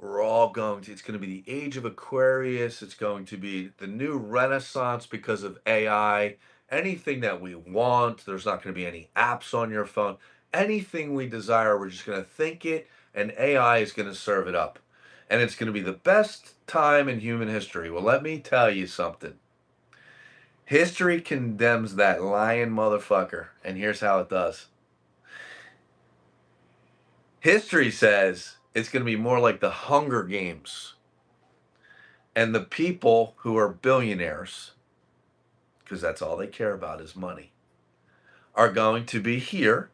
It's going to be the age of Aquarius. It's going to be the new renaissance because of AI. Anything that we want, there's not going to be any apps on your phone. Anything we desire, we're just going to think it, and AI is going to serve it up. And it's going to be the best time in human history. Well, let me tell you something. History condemns that lying motherfucker, and here's how it does. History says it's going to be more like the Hunger Games. And the people who are billionaires, because that's all they care about is money, are going to be here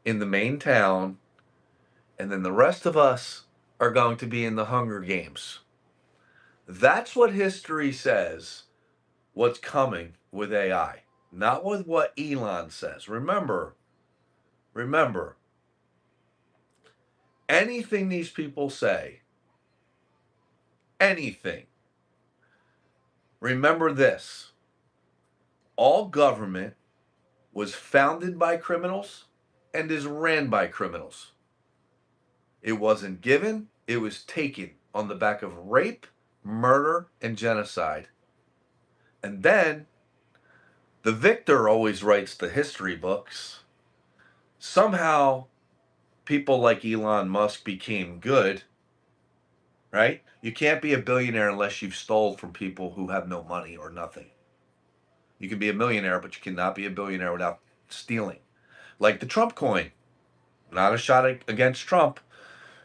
in the main town, and then the rest of us are going to be in the Hunger Games. That's what history says what's coming with AI, not with what Elon says. Remember, anything these people say, anything, remember this: all government was founded by criminals and is ran by criminals. It wasn't given, it was taken on the back of rape, murder, and genocide. And then the victor always writes the history books. Somehow, people like Elon Musk became good, right? You can't be a billionaire unless you've stole from people who have no money or nothing. You can be a millionaire, but you cannot be a billionaire without stealing. Like the Trump coin. Not a shot against Trump.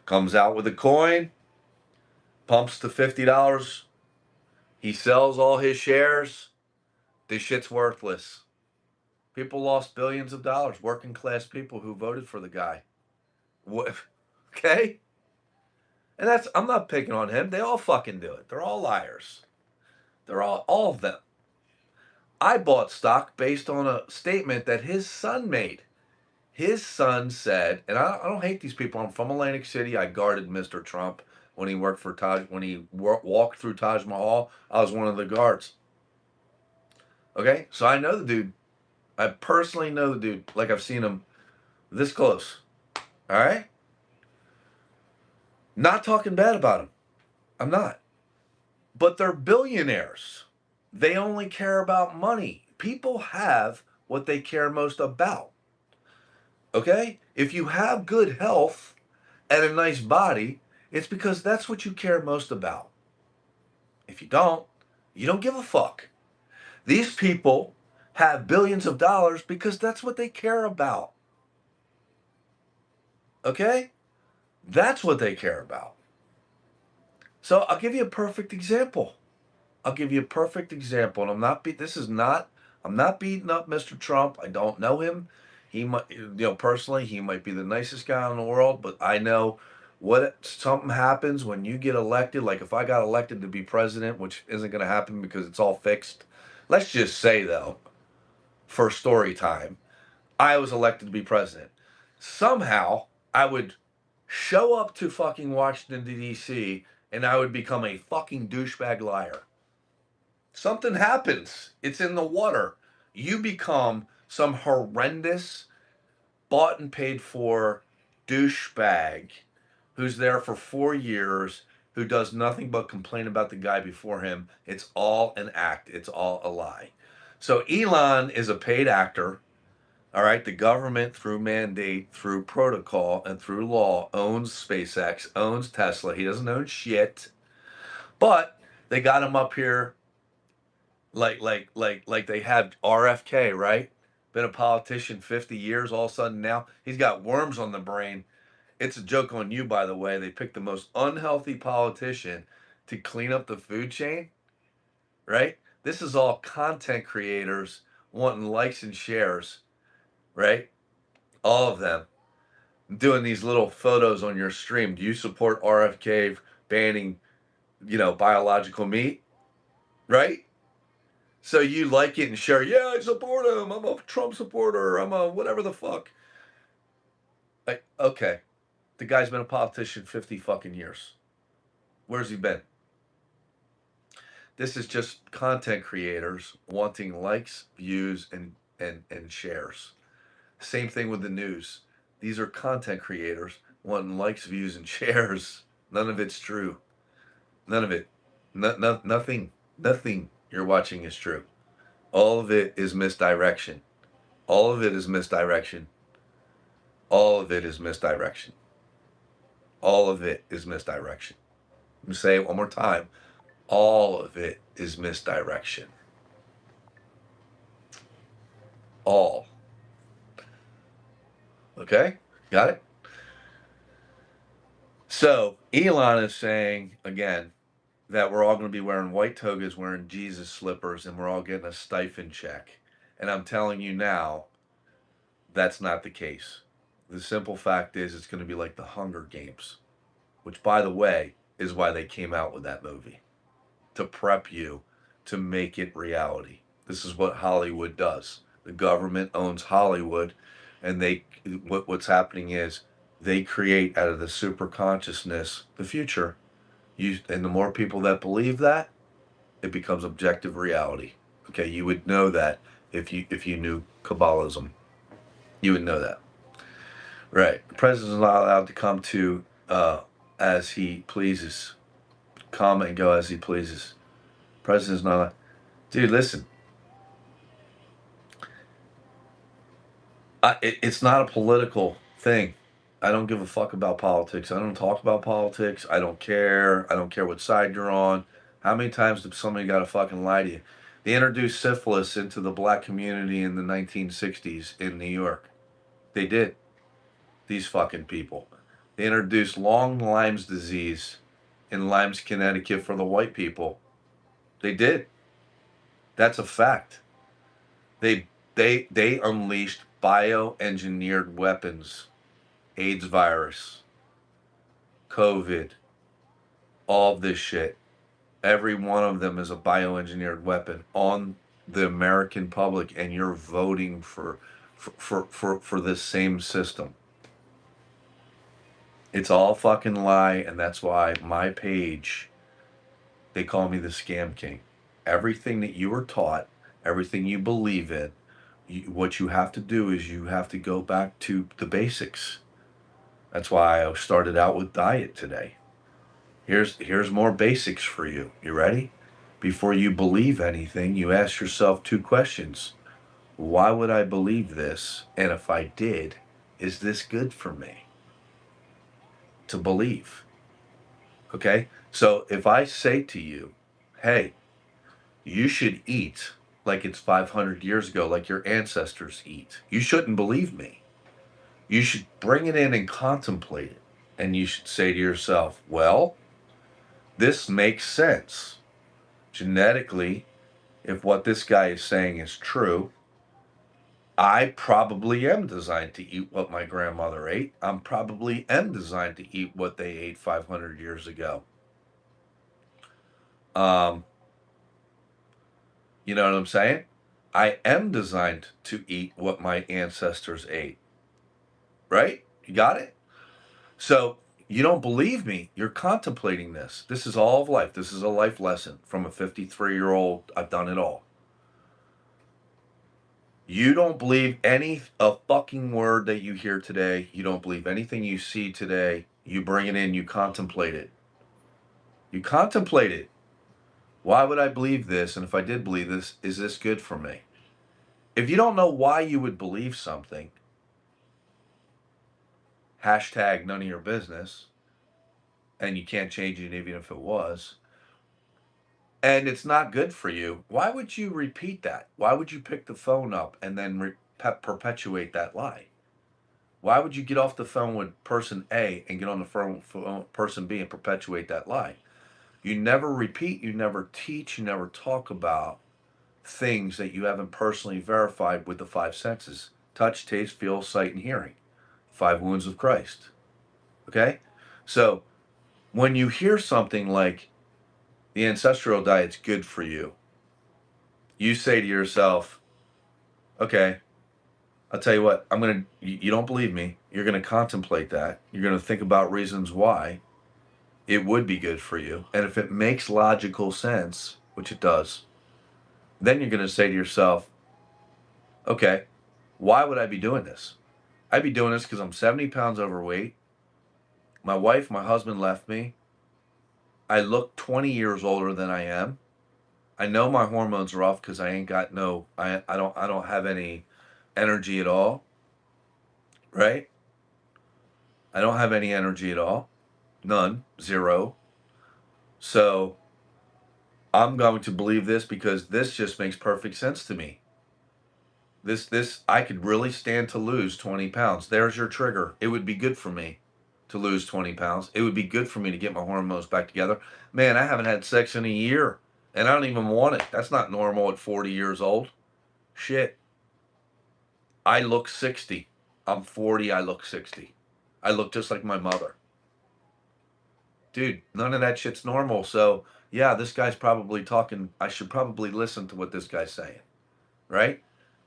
Comes out with a coin, pumps to $50. He sells all his shares. This shit's worthless. People lost billions of dollars. Working class people who voted for the guy. What? Okay? And I'm not picking on him. They all fucking do it. They're all liars. They're all of them. I bought stock based on a statement that his son made. His son said, and I don't hate these people. I'm from Atlantic City. I guarded Mr. Trump when he worked for when he walked through Taj Mahal. I was one of the guards. Okay? So I know the dude. I personally know the dude. Like I've seen him this close. All right? Not talking bad about him. I'm not. But they're billionaires. They only care about money. People have what they care most about. Okay? If you have good health and a nice body, it's because that's what you care most about. If you don't give a fuck. These people have billions of dollars because that's what they care about. Okay? That's what they care about. So I'll give you a perfect example. And I'm not I'm not beating up Mr. Trump. I don't know him. He might, personally, he might be the nicest guy in the world, but I know something happens when you get elected. Like if I got elected to be president, which isn't going to happen because it's all fixed. Let's just say though, for story time, I was elected to be president. Somehow I would show up to fucking Washington, D.C., and I would become a fucking douchebag liar. Something happens. It's in the water. You become some horrendous, bought and paid for douchebag who's there for 4 years, who does nothing but complain about the guy before him. It's all an act. It's all a lie. So Elon is a paid actor. All right. The government, through mandate, through protocol, and through law, owns SpaceX, owns Tesla. He doesn't own shit. But they got him up here like they had RFK, right? Been a politician 50 years. All of a sudden now he's got worms on the brain. It's a joke on you, by the way. They picked the most unhealthy politician to clean up the food chain, right? This is all content creators wanting likes and shares, right? All of them doing these little photos on your stream. Do you support RFK banning, biological meat, right? So you like it and share, yeah, I support him. I'm a Trump supporter. I'm a whatever the fuck. Okay. The guy's been a politician 50 fucking years. Where's he been? This is just content creators wanting likes, views, and shares. Same thing with the news. These are content creators wanting likes, views, and shares. None of it's true. None of it. Nothing you're watching is true. All of it is misdirection. All of it is misdirection. All of it is misdirection. All of it is misdirection. Let me say it one more time. All of it is misdirection. All. Okay? Got it? So Elon is saying, again, that we're all going to be wearing white togas, wearing Jesus slippers, and we're all getting a stipend check. And I'm telling you now, that's not the case. The simple fact is it's going to be like the Hunger Games, which, by the way, is why they came out with that movie, to prep you to make it reality. This is what Hollywood does. The government owns Hollywood, and what's happening is they create out of the super consciousness the future. And the more people that believe that, it becomes objective reality. Okay, you would know that if you knew Kabbalism. You would know that. Right. The president is not allowed to come to as he pleases. Come and go as he pleases. President's not allowed. Dude, listen. It's not a political thing. I don't give a fuck about politics. I don't talk about politics. I don't care. I don't care what side you're on. How many times did somebody got to fucking lie to you? They introduced syphilis into the black community in the 1960s in New York. They did. These fucking people. They introduced long Lyme's disease in Lymes, Connecticut for the white people. They did. That's a fact. They unleashed bioengineered weapons, AIDS virus, COVID, all of this shit. Every one of them is a bioengineered weapon on the American public, and you're voting for this same system. It's all fucking lie, and that's why my page, they call me the Scam King. Everything that you were taught, everything you believe in, what you have to do is you have to go back to the basics. That's why I started out with diet today. Here's more basics for you. You ready? Before you believe anything, you ask yourself two questions. Why would I believe this? And if I did, is this good for me to believe? Okay? So if I say to you, hey, you should eat like it's 500 years ago, like your ancestors eat, you shouldn't believe me. You should bring it in and contemplate it. And you should say to yourself, well, this makes sense. Genetically, if what this guy is saying is true, I probably am designed to eat what my grandmother ate. I'm probably am designed to eat what they ate 500 years ago. You know what I'm saying? I am designed to eat what my ancestors ate. Right? You got it? So you don't believe me. You're contemplating this. This is all of life. This is a life lesson from a 53-year-old. I've done it all. You don't believe a fucking word that you hear today. You don't believe anything you see today. You bring it in, you contemplate it. You contemplate it. Why would I believe this? And if I did believe this, is this good for me? If you don't know why you would believe something, hashtag none of your business, and you can't change it even if it was, and it's not good for you, why would you repeat that? Why would you pick the phone up and then perpetuate that lie? Why would you get off the phone with person A and get on the phone with person B and perpetuate that lie? You never repeat, you never teach, you never talk about things that you haven't personally verified with the five senses: touch, taste, feel, sight, and hearing. Five wounds of Christ. Okay? So when you hear something like the ancestral diet's good for you, you say to yourself, okay, I'll tell you what, you don't believe me. You're going to contemplate that. You're going to think about reasons why it would be good for you. And if it makes logical sense, which it does, then you're going to say to yourself, okay, why would I be doing this? I'd be doing this because I'm 70 pounds overweight. My wife, my husband left me. I look 20 years older than I am. I know my hormones are off because I ain't got I don't have any energy at all. Right? I don't have any energy at all. None. Zero. So I'm going to believe this because this just makes perfect sense to me. I could really stand to lose 20 pounds. There's your trigger. It would be good for me to lose 20 pounds. It would be good for me to get my hormones back together. Man, I haven't had sex in a year, and I don't even want it. That's not normal at 40 years old. Shit. I look 60. I'm 40, I look 60. I look just like my mother. Dude, none of that shit's normal. So, yeah, this guy's probably talking. I should probably listen to what this guy's saying, right?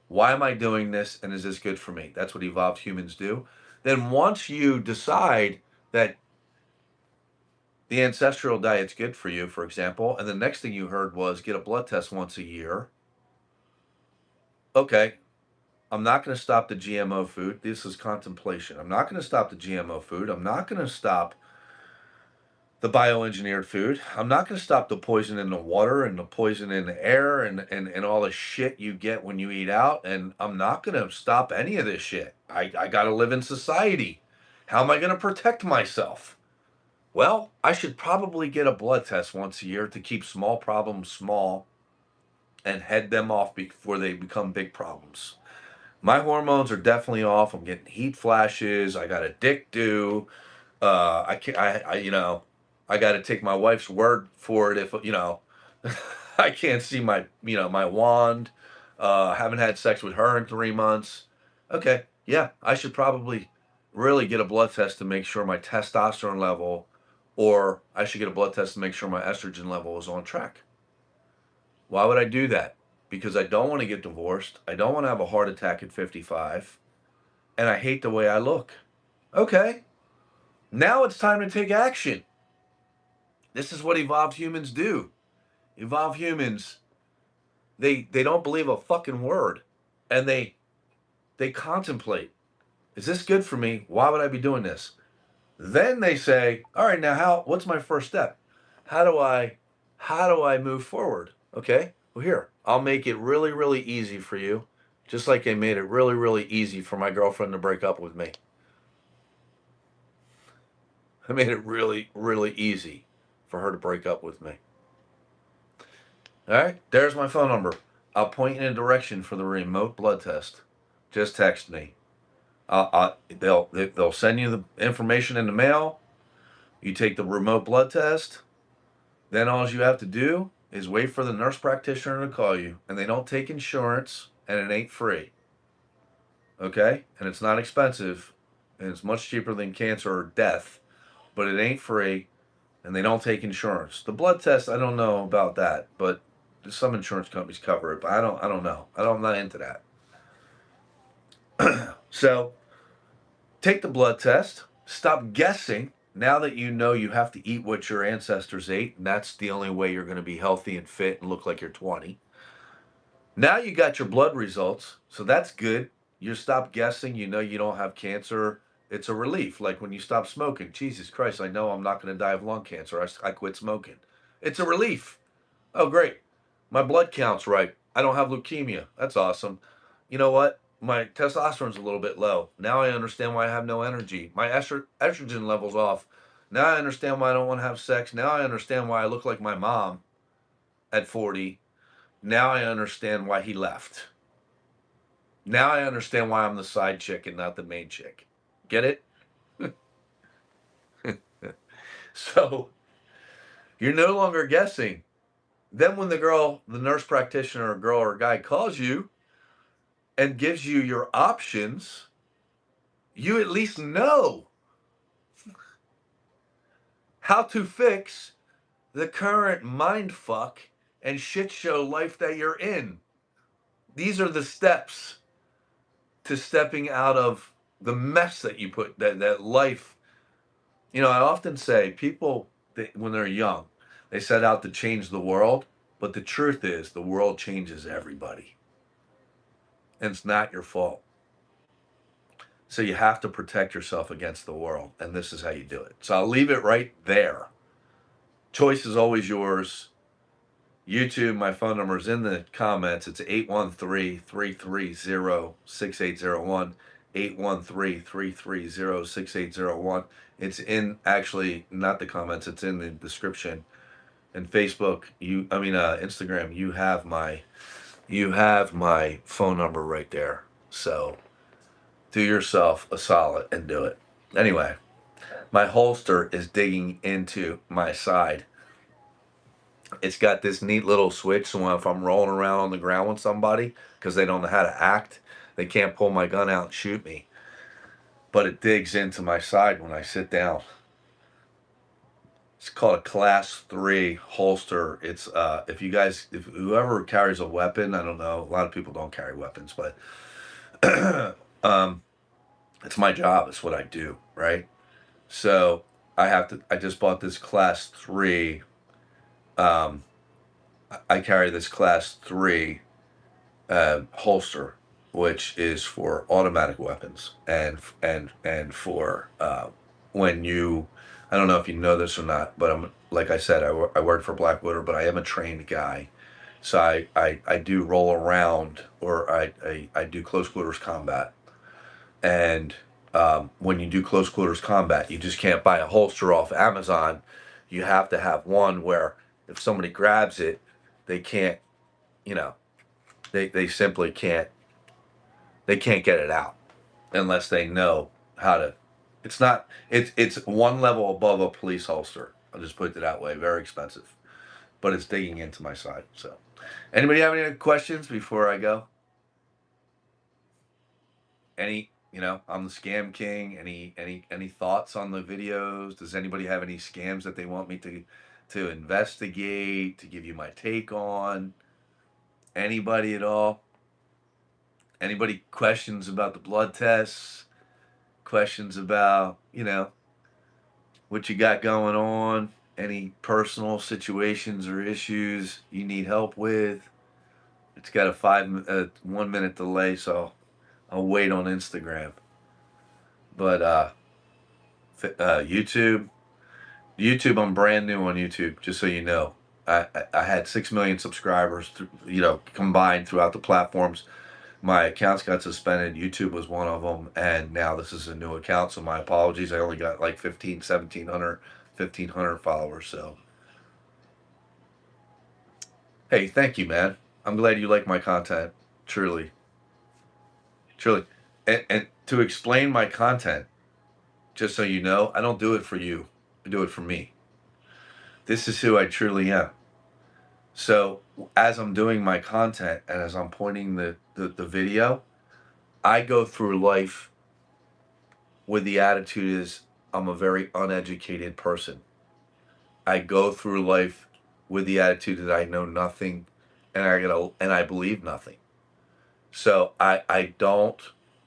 Why am I doing this, and is this good for me? That's what evolved humans do. Then once you decide that the ancestral diet's good for you, for example, and the next thing you heard was get a blood test once a year. Okay, I'm not going to stop the GMO food. This is contemplation. I'm not going to stop the GMO food. I'm not going to stop the bioengineered food. I'm not going to stop the poison in the water and the poison in the air and all the shit you get when you eat out. And I'm not going to stop any of this shit. I got to live in society. How am I going to protect myself? Well, I should probably get a blood test once a year to keep small problems small and head them off before they become big problems. My hormones are definitely off. I'm getting heat flashes. I got a dick due. I can't, I got to take my wife's word for it. If, I can't see my wand. Haven't had sex with her in 3 months. Okay. Yeah. I should probably really get a blood test to make sure my testosterone level, or I should get a blood test to make sure my estrogen level is on track. Why would I do that? Because I don't want to get divorced. I don't want to have a heart attack at 55. And I hate the way I look. Okay. Now it's time to take action. This is what evolved humans do. Evolved humans, they don't believe a fucking word. And they contemplate. Is this good for me? Why would I be doing this? Then they say, all right, now what's my first step? How do I move forward? Okay? Well, here, I'll make it really, really easy for you. Just like I made it really, really easy for my girlfriend to break up with me. I made it really, really easy for her to break up with me. All right, there's my phone number. I'll point you in a direction for the remote blood test. Just text me. They'll send you the information in the mail. You take the remote blood test. Then all you have to do is wait for the nurse practitioner to call you. And they don't take insurance, and it ain't free. Okay? And it's not expensive, and it's much cheaper than cancer or death, but it ain't free, and they don't take insurance. The blood test, I don't know about that, but some insurance companies cover it, but I don't know. I'm not into that. So take the blood test. Stop guessing. Now that you know you have to eat what your ancestors ate, and that's the only way you're going to be healthy and fit and look like you're 20. Now you got your blood results, so that's good. You stop guessing. You know you don't have cancer. It's a relief. Like when you stop smoking. Jesus Christ, I know I'm not going to die of lung cancer. I quit smoking. It's a relief. Oh, great. My blood count's right. I don't have leukemia. That's awesome. You know what? My testosterone's a little bit low. Now I understand why I have no energy. My estrogen level's off. Now I understand why I don't want to have sex. Now I understand why I look like my mom at 40. Now I understand why he left. Now I understand why I'm the side chick and not the main chick. Get it? So you're no longer guessing. Then when the nurse practitioner or girl or guy calls you and gives you your options, you at least know how to fix the current mind fuck and shit show life that you're in. These are the steps to stepping out of the mess that you put, that life. I often say people, when they're young, they set out to change the world, but the truth is the world changes everybody. And it's not your fault. So you have to protect yourself against the world, and this is how you do it. So I'll leave it right there. Choice is always yours. YouTube, my phone number is in the comments. It's 813-330-6801. 813-330-6801. It's in, actually, not the comments, it's in the description. And Facebook, Instagram, you have my phone number right there. So do yourself a solid and do it. Anyway, My holster is digging into my side. It's got this neat little switch, so if I'm rolling around on the ground with somebody because they don't know how to act, they can't pull my gun out and shoot me. But it digs into my side when I sit down. It's called a Class 3 holster. It's if whoever carries a weapon, I don't know. A lot of people don't carry weapons, but um, it's my job. It's what I do, right? So I just bought this Class 3. Um, I carry this Class 3 holster, which is for automatic weapons and for when you. I don't know if you know this or not, but I'm like I said, I work for Blackwater, but I am a trained guy, so I do roll around or I do close quarters combat, and when you do close quarters combat, you just can't buy a holster off Amazon. You have to have one where if somebody grabs it, they can't, you know, they simply can't get it out unless they know how to. It's not. It's one level above a police holster. I'll just put it that way. Very expensive, but it's digging into my side. So, anybody have any questions before I go? Any, I'm the scam king. Any thoughts on the videos? Does anybody have any scams that they want me to investigate, to give you my take on? Anybody at all? Anybody questions about the blood tests? Questions about, what you got going on? Any personal situations or issues you need help with? It's got a 1 minute delay, so I'll wait on Instagram. But YouTube, I'm brand new on YouTube, just so you know. I had 6 million subscribers, combined throughout the platforms. My accounts got suspended. YouTube was one of them, and now this is a new account, so my apologies. I only got like 1,500 followers, so. Hey, thank you, man. I'm glad you like my content. Truly. Truly. And to explain my content, just so you know, I don't do it for you. I do it for me. This is who I truly am. So as I'm doing my content and as I'm pointing the video, I go through life with the attitude is I'm a very uneducated person. I go through life with the attitude that I know nothing and I believe nothing. So I don't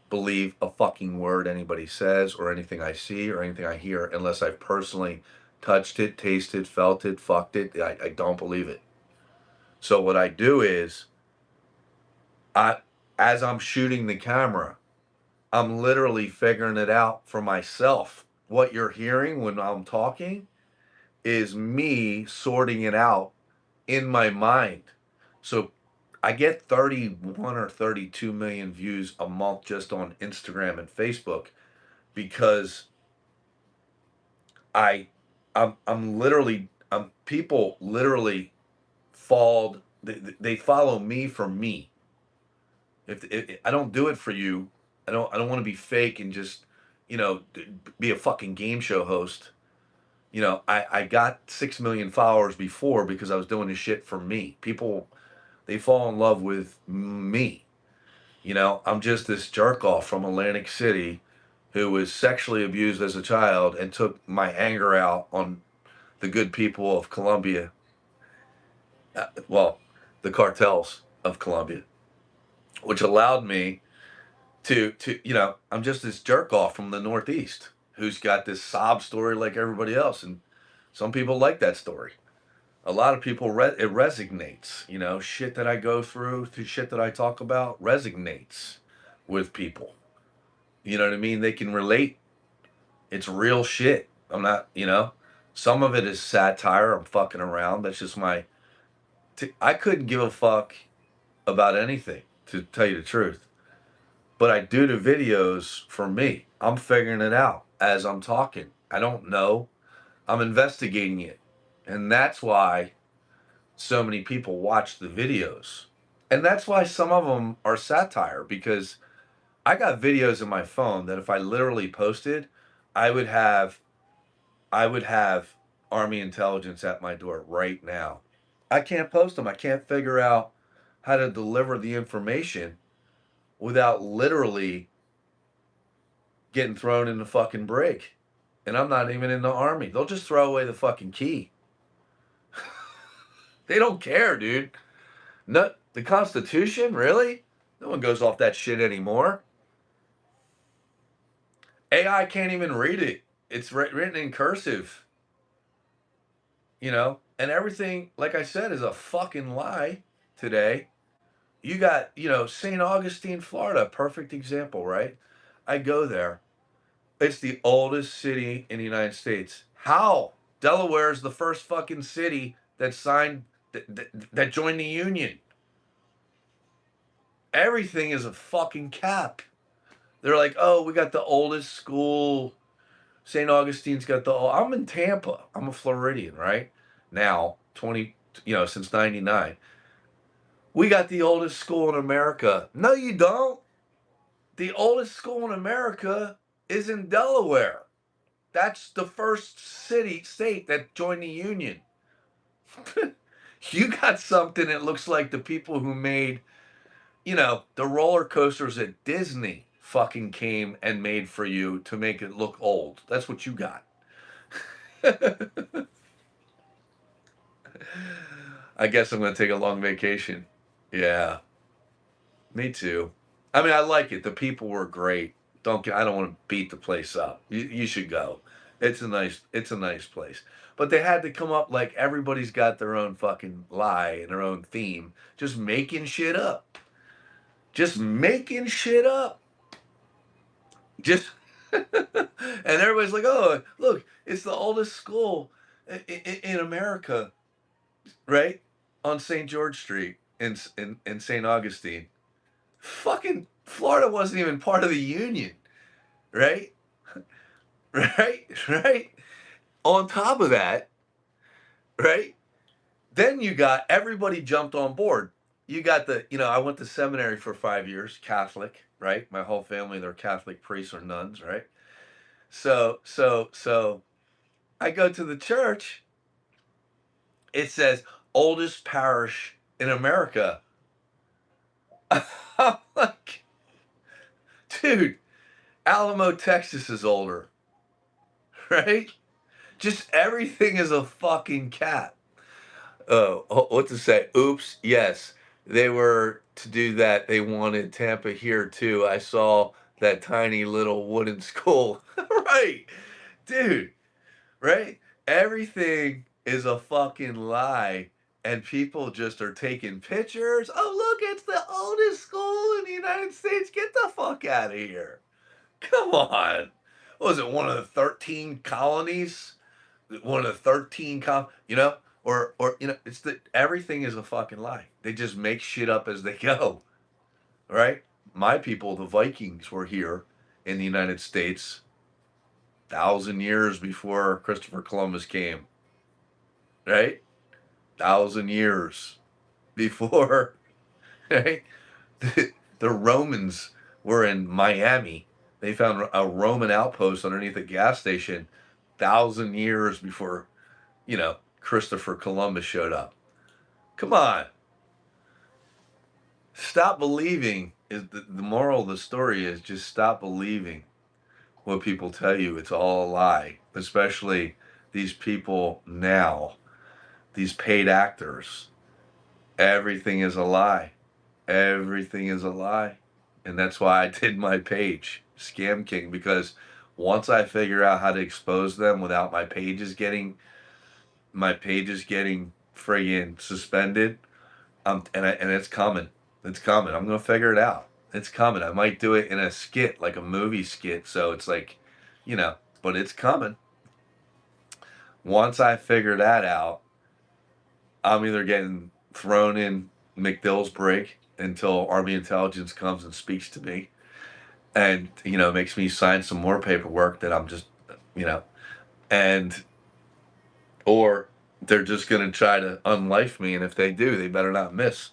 believe a fucking word anybody says or anything I see or anything I hear unless I've personally touched it, tasted, felt it, fucked it. I don't believe it. So what I do is as I'm shooting the camera, I'm literally figuring it out for myself. What you're hearing when I'm talking is me sorting it out in my mind. So I get 31 or 32 million views a month just on Instagram and Facebook because I'm literally people literally they follow me for me. If I don't do it for you, I don't want to be fake and just be a fucking game show host. I got 6 million followers before because I was doing this shit for me. People, they fall in love with me. I'm just this jerk off from Atlantic City who was sexually abused as a child and took my anger out on the good people of Colombia. Well, the cartels of Colombia, which allowed me to I'm just this jerk off from the Northeast who's got this sob story like everybody else, and some people like that story. A lot of people it resonates. Shit that I go through shit that I talk about resonates with people. You know what I mean? They can relate. It's real shit. I'm not, some of it is satire. I'm fucking around. That's just I couldn't give a fuck about anything, to tell you the truth. But I do the videos for me. I'm figuring it out as I'm talking. I don't know. I'm investigating it. And that's why so many people watch the videos. And that's why some of them are satire, because I got videos in my phone that if I literally posted, I would have I would have Army intelligence at my door right now. I can't post them. I can't figure out how to deliver the information without literally getting thrown in the fucking brig. And I'm not even in the Army. They'll just throw away the fucking key. They don't care, dude. No, the Constitution, really? No one goes off that shit anymore. AI can't even read it. It's written in cursive, and everything, like I said, is a fucking lie today. You got, St. Augustine, Florida, perfect example, right? I go there. It's the oldest city in the United States. How? Delaware is the first fucking city that signed, that joined the Union. Everything is a fucking cap. They're like, oh, we got the oldest school. St. Augustine's got I'm in Tampa. I'm a Floridian, right? Now, since 99. We got the oldest school in America. No, you don't. The oldest school in America is in Delaware. That's the first state that joined the Union. You got something that looks like the people who made, the roller coasters at Disney fucking came and made for you to make it look old. That's what you got. I guess I'm going to take a long vacation. Yeah, me too. I mean, I like it. The people were great. I don't want to beat the place up. You should go. It's a nice place. But they had to come up like everybody's got their own fucking lie and their own theme, just making shit up. Just making shit up. Just and everybody's like, "Oh, look, it's the oldest school in America, right? On St. George Street in St. Augustine." Fucking Florida wasn't even part of the Union, right? Right. On top of that, right? Then you got everybody jumped on board. You got I went to seminary for 5 years, Catholic, right? My whole family, they're Catholic priests or nuns, right? So I go to the church. It says oldest parish in America. I'm like, dude, Alamo, Texas is older, right? Just everything is a fucking cap. What to say? Oops. Yes, they were to do that. They wanted Tampa here too. I saw that tiny little wooden school. Right, dude. Right. Everything is a fucking lie, and people just are taking pictures. Oh, look, it's the oldest school in the United States. Get the fuck out of here. Come on. What was it, one of the 13 colonies? One of the 13 it's that everything is a fucking lie. They just make shit up as they go, right? My people, the Vikings, were here in the United States 1,000 years before Christopher Columbus came, right? 1,000 years before, right? The Romans were in Miami. They found a Roman outpost underneath a gas station 1,000 years before, Christopher Columbus showed up. Come on. Stop believing is the moral of the story is just stop believing what people tell you. It's all a lie, especially these people now, these paid actors. Everything is a lie. Everything is a lie. And that's why I did my page, Scam King, because once I figure out how to expose them without my pages getting friggin' suspended, and it's coming. It's coming. I'm gonna figure it out. It's coming. I might do it in a skit, like a movie skit, so it's like, but it's coming. Once I figure that out, I'm either getting thrown in McDill's break until Army intelligence comes and speaks to me, and makes me sign some more paperwork that I'm just, you know, and or they're just gonna try to unlife me, and if they do, they better not miss.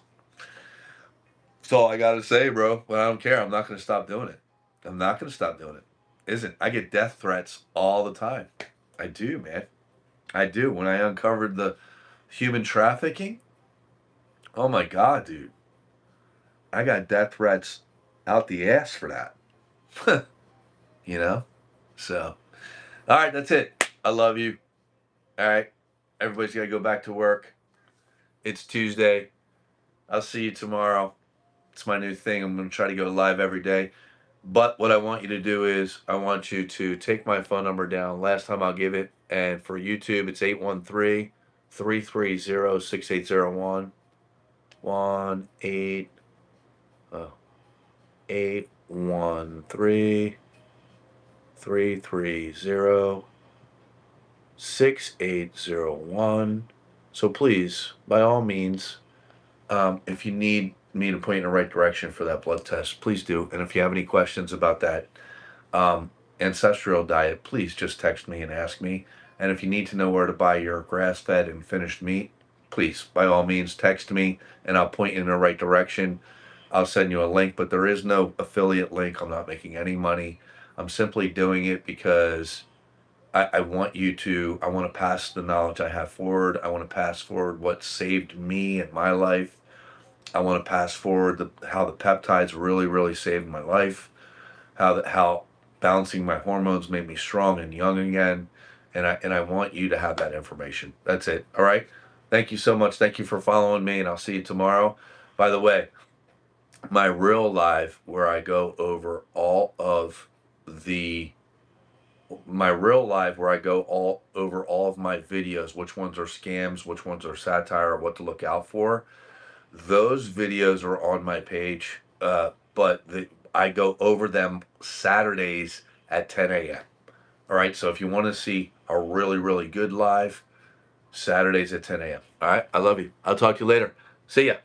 That's all I gotta say, bro. But I don't care. I'm not gonna stop doing it. I'm not gonna stop doing it. I get death threats all the time. I do, man. I do. When I uncovered the human trafficking, oh my God, dude. I got death threats out the ass for that. You know? So, all right, that's it. I love you. All right. Everybody's got to go back to work. It's Tuesday. I'll see you tomorrow. It's my new thing. I'm going to try to go live every day. But what I want you to do is I want you to take my phone number down. Last time I'll give it. And for YouTube, it's 813-330-6801. 1-8 813-330-6801. So please, by all means, if you need me to point you in the right direction for that blood test, please do. And if you have any questions about that ancestral diet, please just text me and ask me. And if you need to know where to buy your grass-fed and finished meat, please, by all means, text me and I'll point you in the right direction. I'll send you a link, but there is no affiliate link. I'm not making any money. I'm simply doing it because I want you to, I want to pass the knowledge I have forward. I want to pass forward what saved me in my life. I want to pass forward how the peptides really, really saved my life. How balancing my hormones made me strong and young again. And I want you to have that information. That's it. All right. Thank you so much. Thank you for following me, and I'll see you tomorrow. By the way, my real live where I go over all of the my real live where I go all over all of my videos, which ones are scams, which ones are satire, what to look out for. Those videos are on my page, but I go over them Saturdays at 10 a.m. All right, so if you want to see a really, really good live, Saturdays at 10 a.m. All right, I love you. I'll talk to you later. See ya.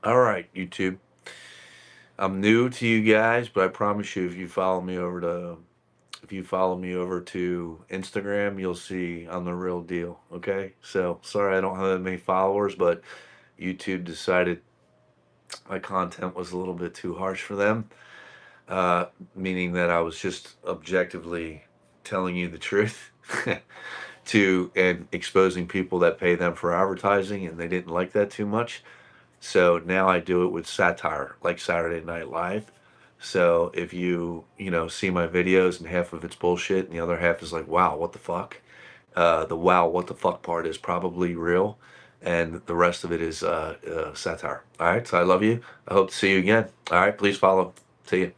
All right, YouTube. I'm new to you guys, but I promise you, if you follow me over to Instagram, you'll see I'm the real deal. Okay, so sorry I don't have that many followers, but YouTube decided my content was a little bit too harsh for them, meaning that I was just objectively telling you the truth and exposing people that pay them for advertising, and they didn't like that too much. So now I do it with satire, like Saturday Night Live. So if see my videos and half of it's bullshit and the other half is like, wow, what the fuck? The wow, what the fuck part is probably real. And the rest of it is satire. All right. So I love you. I hope to see you again. All right. Please follow. See you.